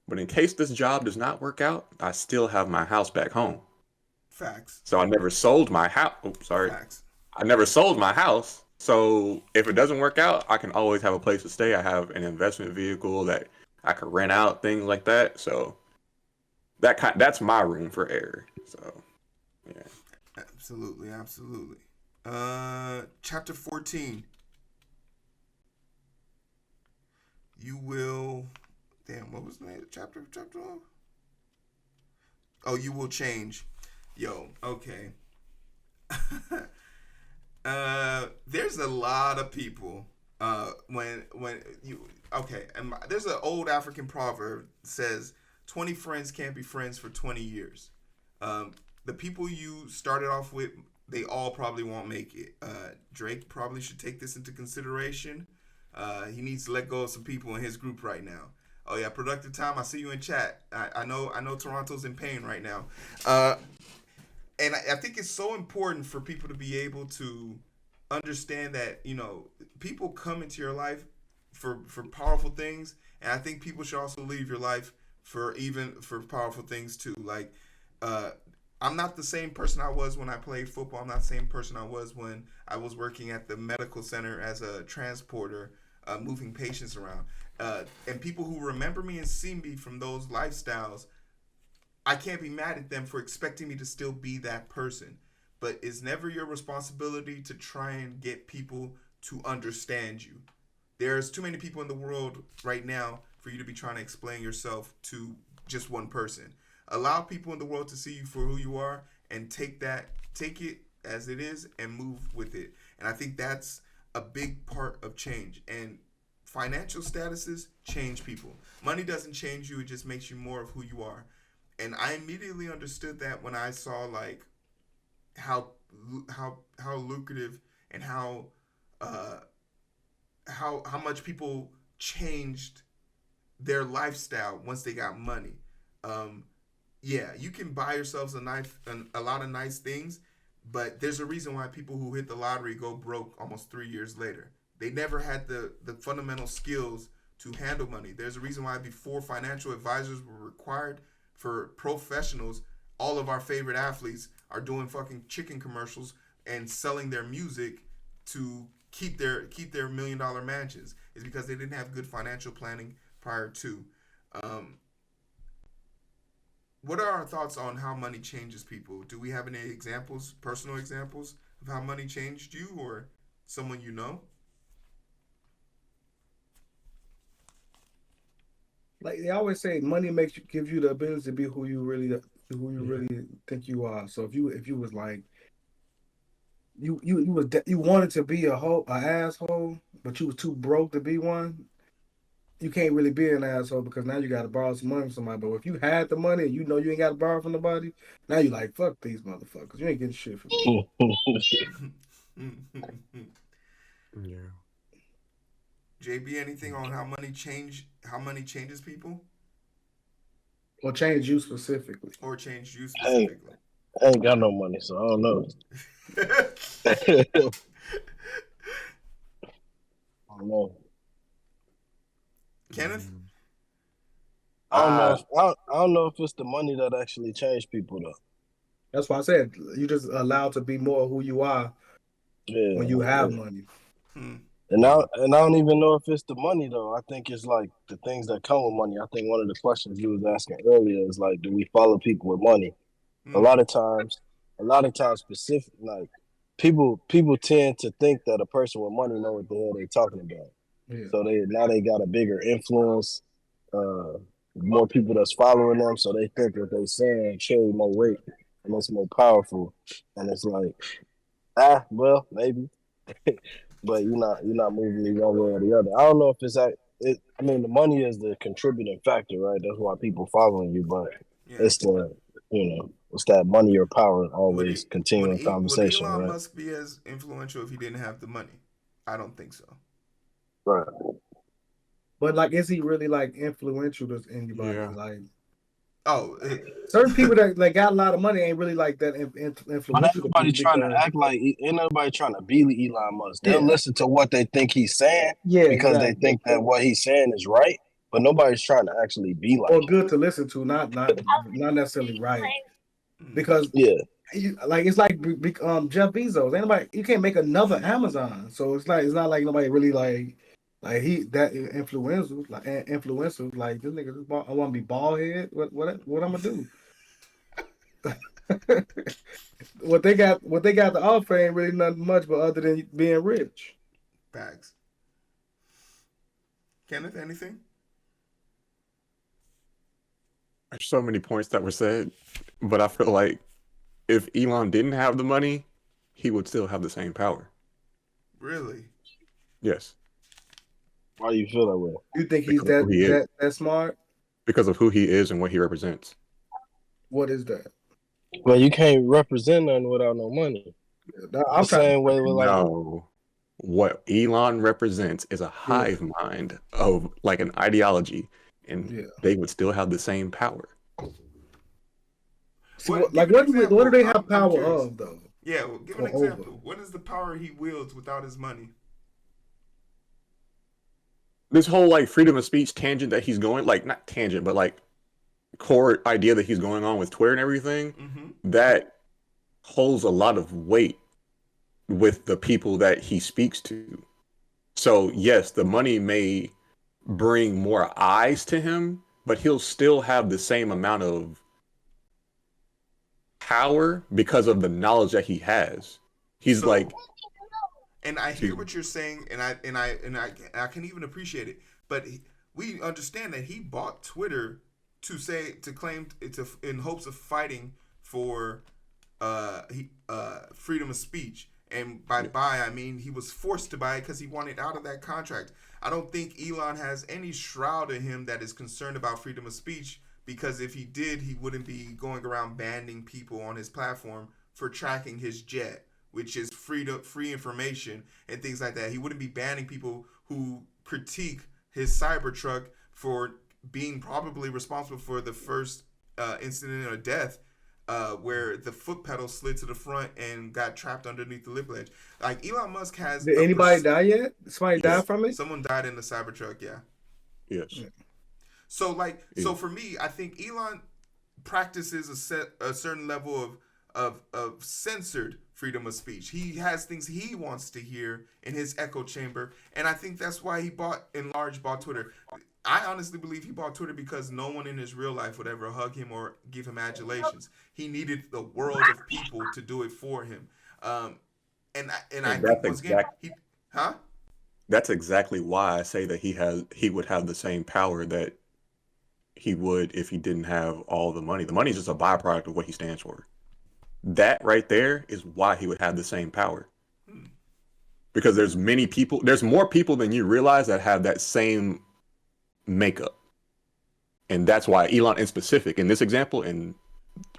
but in case this job does not work out, I still have my house back home. Facts. So I never sold my house. Oh, sorry. Facts. I never sold my house. So if it doesn't work out, I can always have a place to stay. I have an investment vehicle that I could rent out, things like that. So that's my room for error. So yeah. Absolutely. Absolutely. Chapter 14. You will. Damn, what was the name of the chapter? Chapter 12? Oh, you will change. Yo, okay. There's a lot of people. When you okay, and there's an old African proverb that says 20 friends can't be friends for 20 years. Um, the people you started off with, they all probably won't make it. Drake probably should take this into consideration. He needs to let go of some people in his group right now. Oh yeah, productive time. I see you in chat. I know Toronto's in pain right now. And I think it's so important for people to be able to understand that people come into your life for powerful things, and I think people should also leave your life for powerful things too. Like, uh, I'm not the same person I was when I played football. I'm not the same person I was when I was working at the medical center as a transporter, moving patients around. And people who remember me and see me from those lifestyles, I can't be mad at them for expecting me to still be that person. But it's never your responsibility to try and get people to understand you. There's too many people in the world right now for you to be trying to explain yourself to just one person. Allow people in the world to see you for who you are and take it as it is and move with it. And I think that's a big part of change. And financial statuses change people. Money doesn't change you, it just makes you more of who you are. And I immediately understood that when I saw like how how lucrative and uh how much people changed their lifestyle once they got money. Um, yeah, you can buy yourselves a lot of nice things, but there's a reason why people who hit the lottery go broke almost 3 years later. They never had the fundamental skills to handle money. There's a reason why before financial advisors were required for professionals, all of our favorite athletes are doing fucking chicken commercials and selling their music to keep their $1 million mansions. Is because they didn't have good financial planning prior to. Um, what are our thoughts on how money changes people? Do we have any examples, personal examples of how money changed you or someone you know? Like they always say, money makes you gives you the ability to be who you Yeah. really think you are. So if you was like you wanted to be a asshole, but you was too broke to be one, you can't really be an asshole because now you got to borrow some money from somebody. But if you had the money and you know you ain't got to borrow from nobody, now you like fuck these motherfuckers. You ain't getting shit from me. Yeah. JB, anything on how money changes people? Or change you specifically. Or change you Hey, specifically? I ain't got no money, so I don't know. I don't know. Kenneth? I don't know if it's the money that actually changed people though. That's why I said you just allowed to be more who you are Yeah. when you have money. And I don't even know if it's the money though. I think it's like the things that come with money. I think one of the questions you was asking earlier is like, do we follow people with money? A lot of times specific like people tend to think that a person with money know what the hell they talking about. Yeah. So they got a bigger influence, more people that's following them, so they think what they saying carry more weight and it's more powerful. And it's like, well, maybe. But you're not moving me one way or the other. I don't know if it's that. I mean, the money is the contributing factor, right? That's why people following you. But it's the it's that money or power always continuing conversation, would Elon right? Musk be as influential if he didn't have the money? I don't think so. Right. But like, is he really like influential to anybody? Yeah. Like, certain people that like got a lot of money ain't really like that influential. But ain't nobody trying to act like ain't nobody trying to be Elon Musk. They'll listen to what they think he's saying because they think that what he's saying is right. But nobody's trying to actually be like. Or good to listen to, not necessarily right. Because like it's like Jeff Bezos. Anybody, you can't make another Amazon. So it's not like nobody really like he that influential like this nigga. I want to be bald head. What I'm gonna do? What they got to offer ain't really nothing much, but other than being rich. Facts. Kenneth, anything? There's so many points that were said, but I feel like if Elon didn't have the money, he would still have the same power. Really? Yes. Why do you feel that way? You think he's that smart? Because of who he is and what he represents. What is that? Well, you can't represent nothing without no money. I'm saying no. What Elon represents is a hive mind of like an ideology, and they would still have the same power. What do they have power of though? Yeah, well, give an example. What is the power he wields without his money? This whole like freedom of speech tangent that he's going, like not tangent, but like core idea that he's going on with Twitter and everything, that holds a lot of weight with the people that he speaks to. So yes, the money may bring more eyes to him, but he'll still have the same amount of power because of the knowledge that he has. He's and I hear what you're saying, and I can even appreciate it. But we understand that he bought Twitter to claim in hopes of fighting for freedom of speech. And by buy, I mean he was forced to buy it because he wanted out of that contract. I don't think Elon has any shroud in him that is concerned about freedom of speech, because if he did, he wouldn't be going around banning people on his platform for tracking his jet, which is free information and things like that. He wouldn't be banning people who critique his Cybertruck for being probably responsible for the first incident of death, where the foot pedal slid to the front and got trapped underneath the lip ledge. Like Elon Musk has. Did anybody die yet? Somebody died from it? Someone died in the Cybertruck. Yeah. Yes. So so for me, I think Elon practices a certain level of censored freedom of speech. He has things he wants to hear in his echo chamber, and I think that's why he bought Twitter. I honestly believe he bought Twitter because no one in his real life would ever hug him or give him adulations. He needed the world of people to do it for him. And I think once again, That's exactly why I say that he would have the same power that he would if he didn't have all the money. The money is just a byproduct of what he stands for. That right there is why he would have the same power. Because there's more people than you realize that have that same makeup. And that's why Elon in specific, in this example, and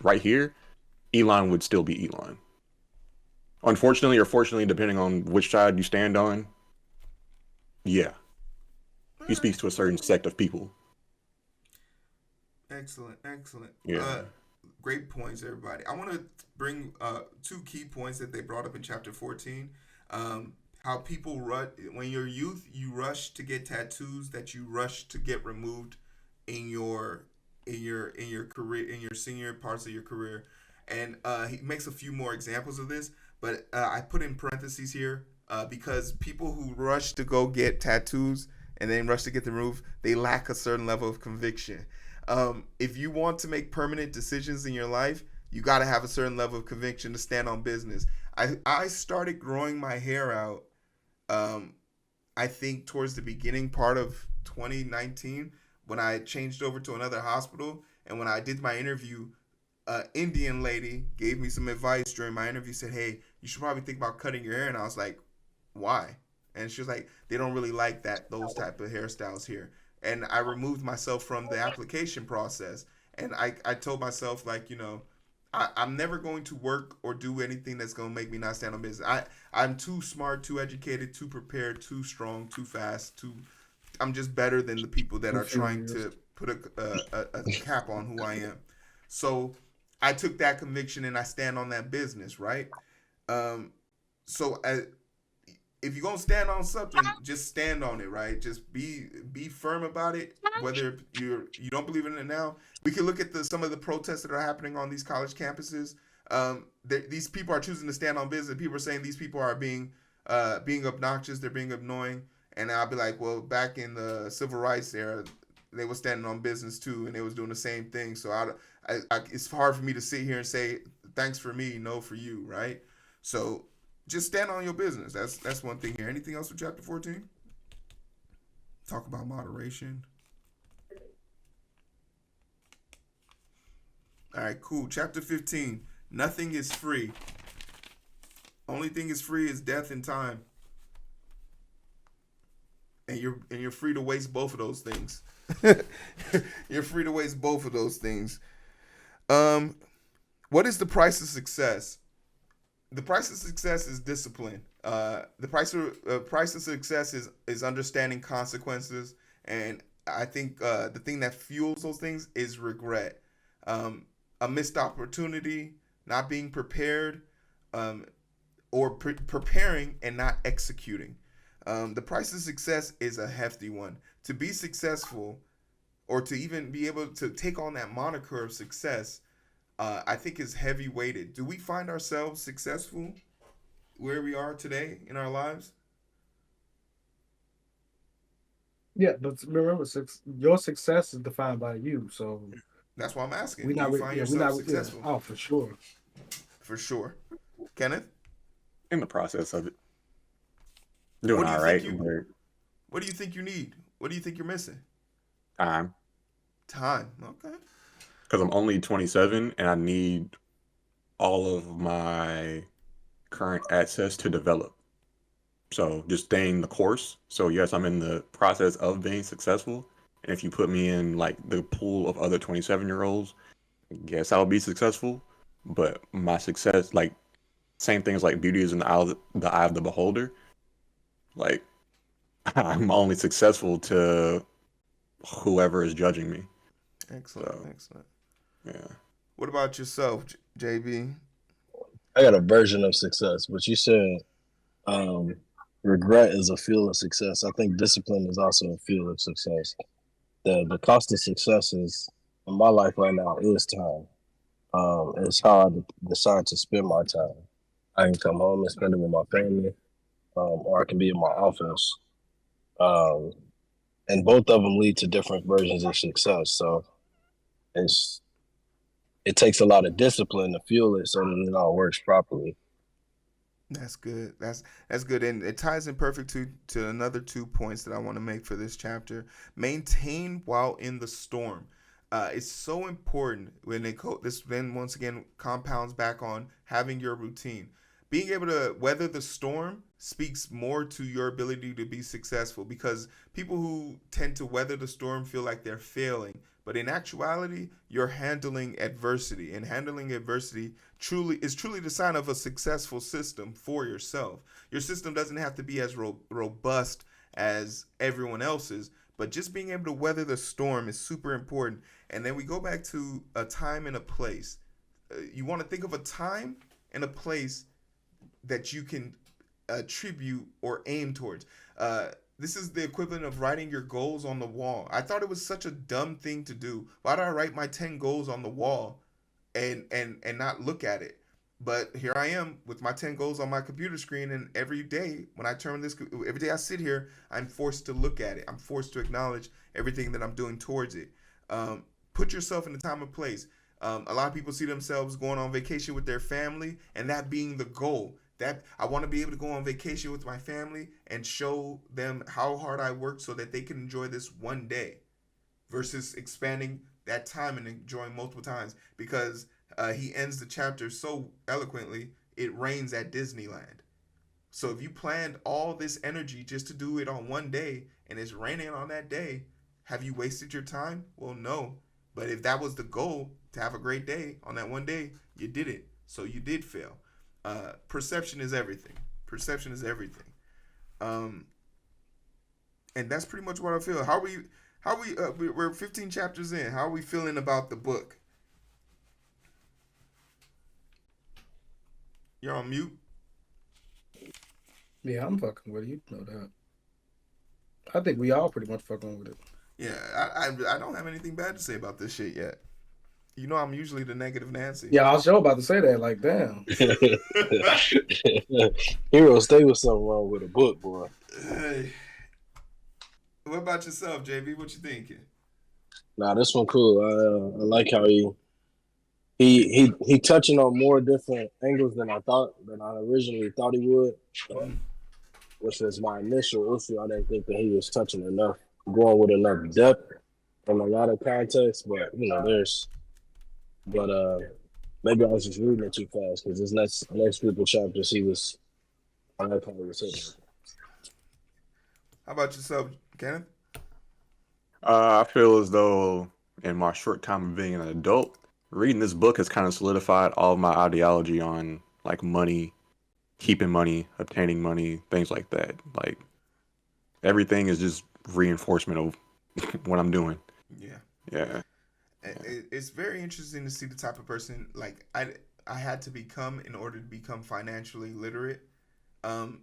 right here, Elon would still be Elon. Unfortunately or fortunately, depending on which side you stand on, he speaks to a certain sect of people. Excellent, excellent. Yeah. Great points, everybody. I want to bring two key points that they brought up in chapter 14. How people rush when you're youth, you rush to get tattoos that you rush to get removed in your career, in your senior parts of your career. And he makes a few more examples of this, but I put in parentheses here because people who rush to go get tattoos and then rush to get them removed, they lack a certain level of conviction. If you want to make permanent decisions in your life, you got to have a certain level of conviction to stand on business. I started growing my hair out, I think towards the beginning part of 2019 when I changed over to another hospital. And when I did my interview, Indian lady gave me some advice during my interview, said, hey, you should probably think about cutting your hair. And I was like, why? And she was like, they don't really like those type of hairstyles here. And I removed myself from the application process. And I told myself, like, I'm never going to work or do anything that's going to make me not stand on business. I'm too smart, too educated, too prepared, too strong, too fast, I'm just better than the people that are trying to put a cap on who I am. So I took that conviction and I stand on that business, right? If you're gonna stand on something, just stand on it, right? Just be firm about it. Whether you don't believe in it now, we can look at some of the protests that are happening on these college campuses. These people are choosing to stand on business. People are saying these people are being obnoxious. They're being annoying. And I'll be like, well, back in the civil rights era, they were standing on business too, and they was doing the same thing. So it's hard for me to sit here and say thanks for me, no for you, right? So just stand on your business. That's one thing here. Anything else with chapter 14? Talk about moderation. All right, cool. Chapter 15. Nothing is free. Only thing is free is death and time. And you're free to waste both of those things. You're free to waste both of those things. What is the price of success? The price of success is discipline. The price of success is understanding consequences, and I think the thing that fuels those things is regret, a missed opportunity, not being prepared, or preparing and not executing. The price of success is a hefty one. To be successful, or to even be able to take on that moniker of success, I think is heavy weighted. Do we find ourselves successful where we are today in our lives? Yeah, but remember, your success is defined by you. So That's why I'm asking. we Do not, you find yeah, we yourself not, yeah. successful? Oh, for sure. For sure. Kenneth? In the process of it. What Doing do you all think right. What do you think you need? What do you think you're missing? Time. Time. Okay. Because I'm only 27 and I need all of my current access to develop. So just staying the course. So yes, I'm in the process of being successful. And if you put me in like the pool of other 27-year-olds, yes, I'll be successful. But my success, like same things like beauty is in the eye of the beholder. Like I'm only successful to whoever is judging me. Excellent. So, Excellent. yeah. What about yourself, JB? I got a version of success, but you said regret is a feel of success. I think discipline is also a feel of success. The cost of success is in my life right now is time. It's how I decide to spend my time. I can come home and spend it with my family, or I can be in my office. And both of them lead to different versions of success. So it takes a lot of discipline to fuel it so that it all works properly. That's good. That's good, and it ties in perfect to another 2 points that I want to make for this chapter. Maintain while in the storm. It's so important when this then once again compounds back on having your routine. Being able to weather the storm speaks more to your ability to be successful, because people who tend to weather the storm feel like they're failing. But in actuality, you're handling adversity, and handling adversity truly the sign of a successful system for yourself. Your system doesn't have to be as robust as everyone else's, but just being able to weather the storm is super important. And then we go back to a time and a place. You want to think of a time and a place that you can attribute or aim towards. This is the equivalent of writing your goals on the wall. I thought it was such a dumb thing to do. Why do I write my 10 goals on the wall and not look at it? But here I am with my 10 goals on my computer screen, and every day when I turn this, every day I sit here, I'm forced to look at it. I'm forced to acknowledge everything that I'm doing towards it. Put yourself in the time and place. A lot of people see themselves going on vacation with their family, and that being the goal. That I want to be able to go on vacation with my family and show them how hard I work so that they can enjoy this one day, versus expanding that time and enjoying multiple times. Because he ends the chapter so eloquently, it rains at Disneyland. So if you planned all this energy just to do it on one day and it's raining on that day, have you wasted your time? Well, no. But if that was the goal, to have a great day on that one day, you did it. So you did fail. Perception is everything. Perception is everything. And that's pretty much what I feel. We're 15 chapters in. How are we feeling about the book? You're on mute. Yeah, I'm fucking with it. You know that. I think we all pretty much fucking with it. Yeah, I don't have anything bad to say about this shit yet. You know, I'm usually the negative Nancy. Yeah, I was sure about to say that. Like, damn. Hero, stay with something wrong with a book, boy. Hey. What about yourself, JB? What you thinking? Nah, this one cool. I like how he touching on more different angles than I originally thought he would. Which was my initial issue. I didn't think that he was touching enough, going with enough depth in a lot of context. But maybe I was just reading it too fast because this next group of chapters I like how he was hitting. How about yourself, Kenneth? I feel as though in my short time of being an adult, reading this book has kind of solidified all of my ideology on like money, keeping money, obtaining money, things like that. Like everything is just reinforcement of what I'm doing. Yeah. It's very interesting to see the type of person like I had to become in order to become financially literate.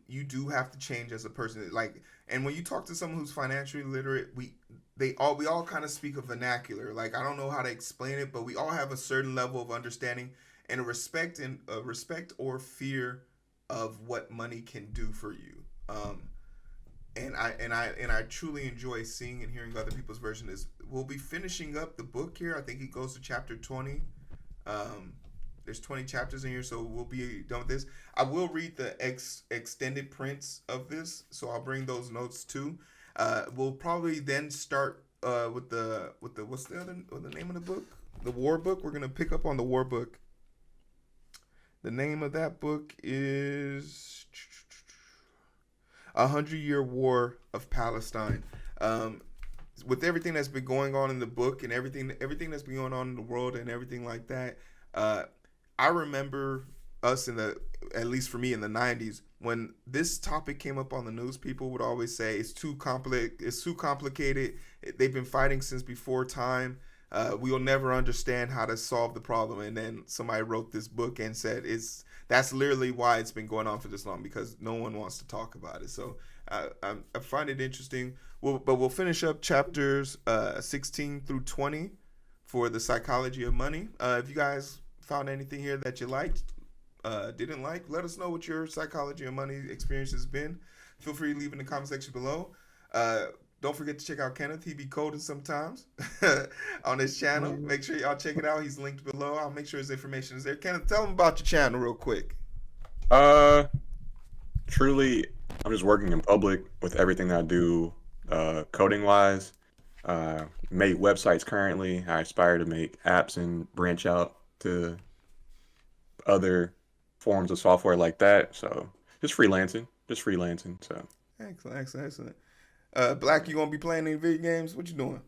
You do have to change as a person. Like, and when you talk to someone who's financially literate, we all kind of speak a vernacular. Like, I don't know how to explain it, but we all have a certain level of understanding and a respect or fear of what money can do for you. And I truly enjoy seeing and hearing other people's version of this. We'll be finishing up the book here. I think it goes to chapter 20. There's 20 chapters in here, so we'll be done with this. I will read the extended prints of this, so I'll bring those notes too. We'll probably then start with the what's the name of the book? The War Book. We're gonna pick up on the War Book. The name of that book is 100-Year War of Palestine. With everything that's been going on in the book and everything that's been going on in the world and everything like that, I remember us at least for me in the 90s, when this topic came up on the news, people would always say it's too complicated. They've been fighting since before time. We will never understand how to solve the problem. And then somebody wrote this book and said that's literally why it's been going on for this long, because no one wants to talk about it. So I find it interesting. But we'll finish up chapters 16 through 20 for the psychology of money. If you guys found anything here that you liked, didn't like, let us know what your psychology of money experience has been. Feel free to leave in the comment section below. Don't forget to check out Kenneth. He be coding sometimes on his channel. Make sure y'all check it out. He's linked below. I'll make sure his information is there. Kenneth, tell him about your channel real quick. Truly, I'm just working in public with everything that I do, coding wise. Make websites currently. I aspire to make apps and branch out to other forms of software like that. So just freelancing. So Excellent. Black, you gonna be playing any video games? What you doing?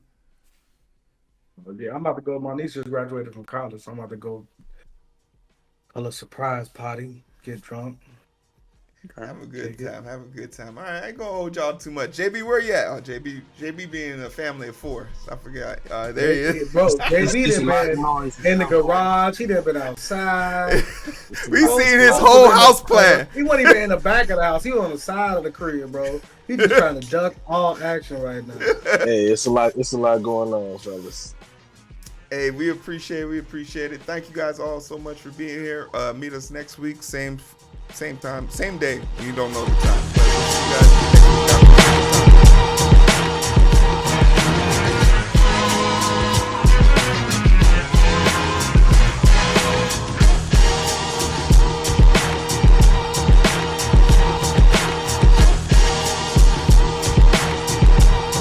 Yeah, I'm about to go. My niece just graduated from college, so I'm about to go a little surprise party, get drunk. Have a good time. Have a good time. All right, I ain't gonna hold y'all too much. JB, where you at? Oh, JB being a family of 4. I forgot. There he is. Bro, JB done been in the garage. He done been outside. We seen his whole house plan. He wasn't even in the back of the house. He was on the side of the crib, bro. He just trying to duck all action right now. Hey, it's a lot going on, fellas. Hey, we appreciate it. Thank you guys all so much for being here. Meet us next week, same time, same day. You don't know the time. But we'll see you guys next week.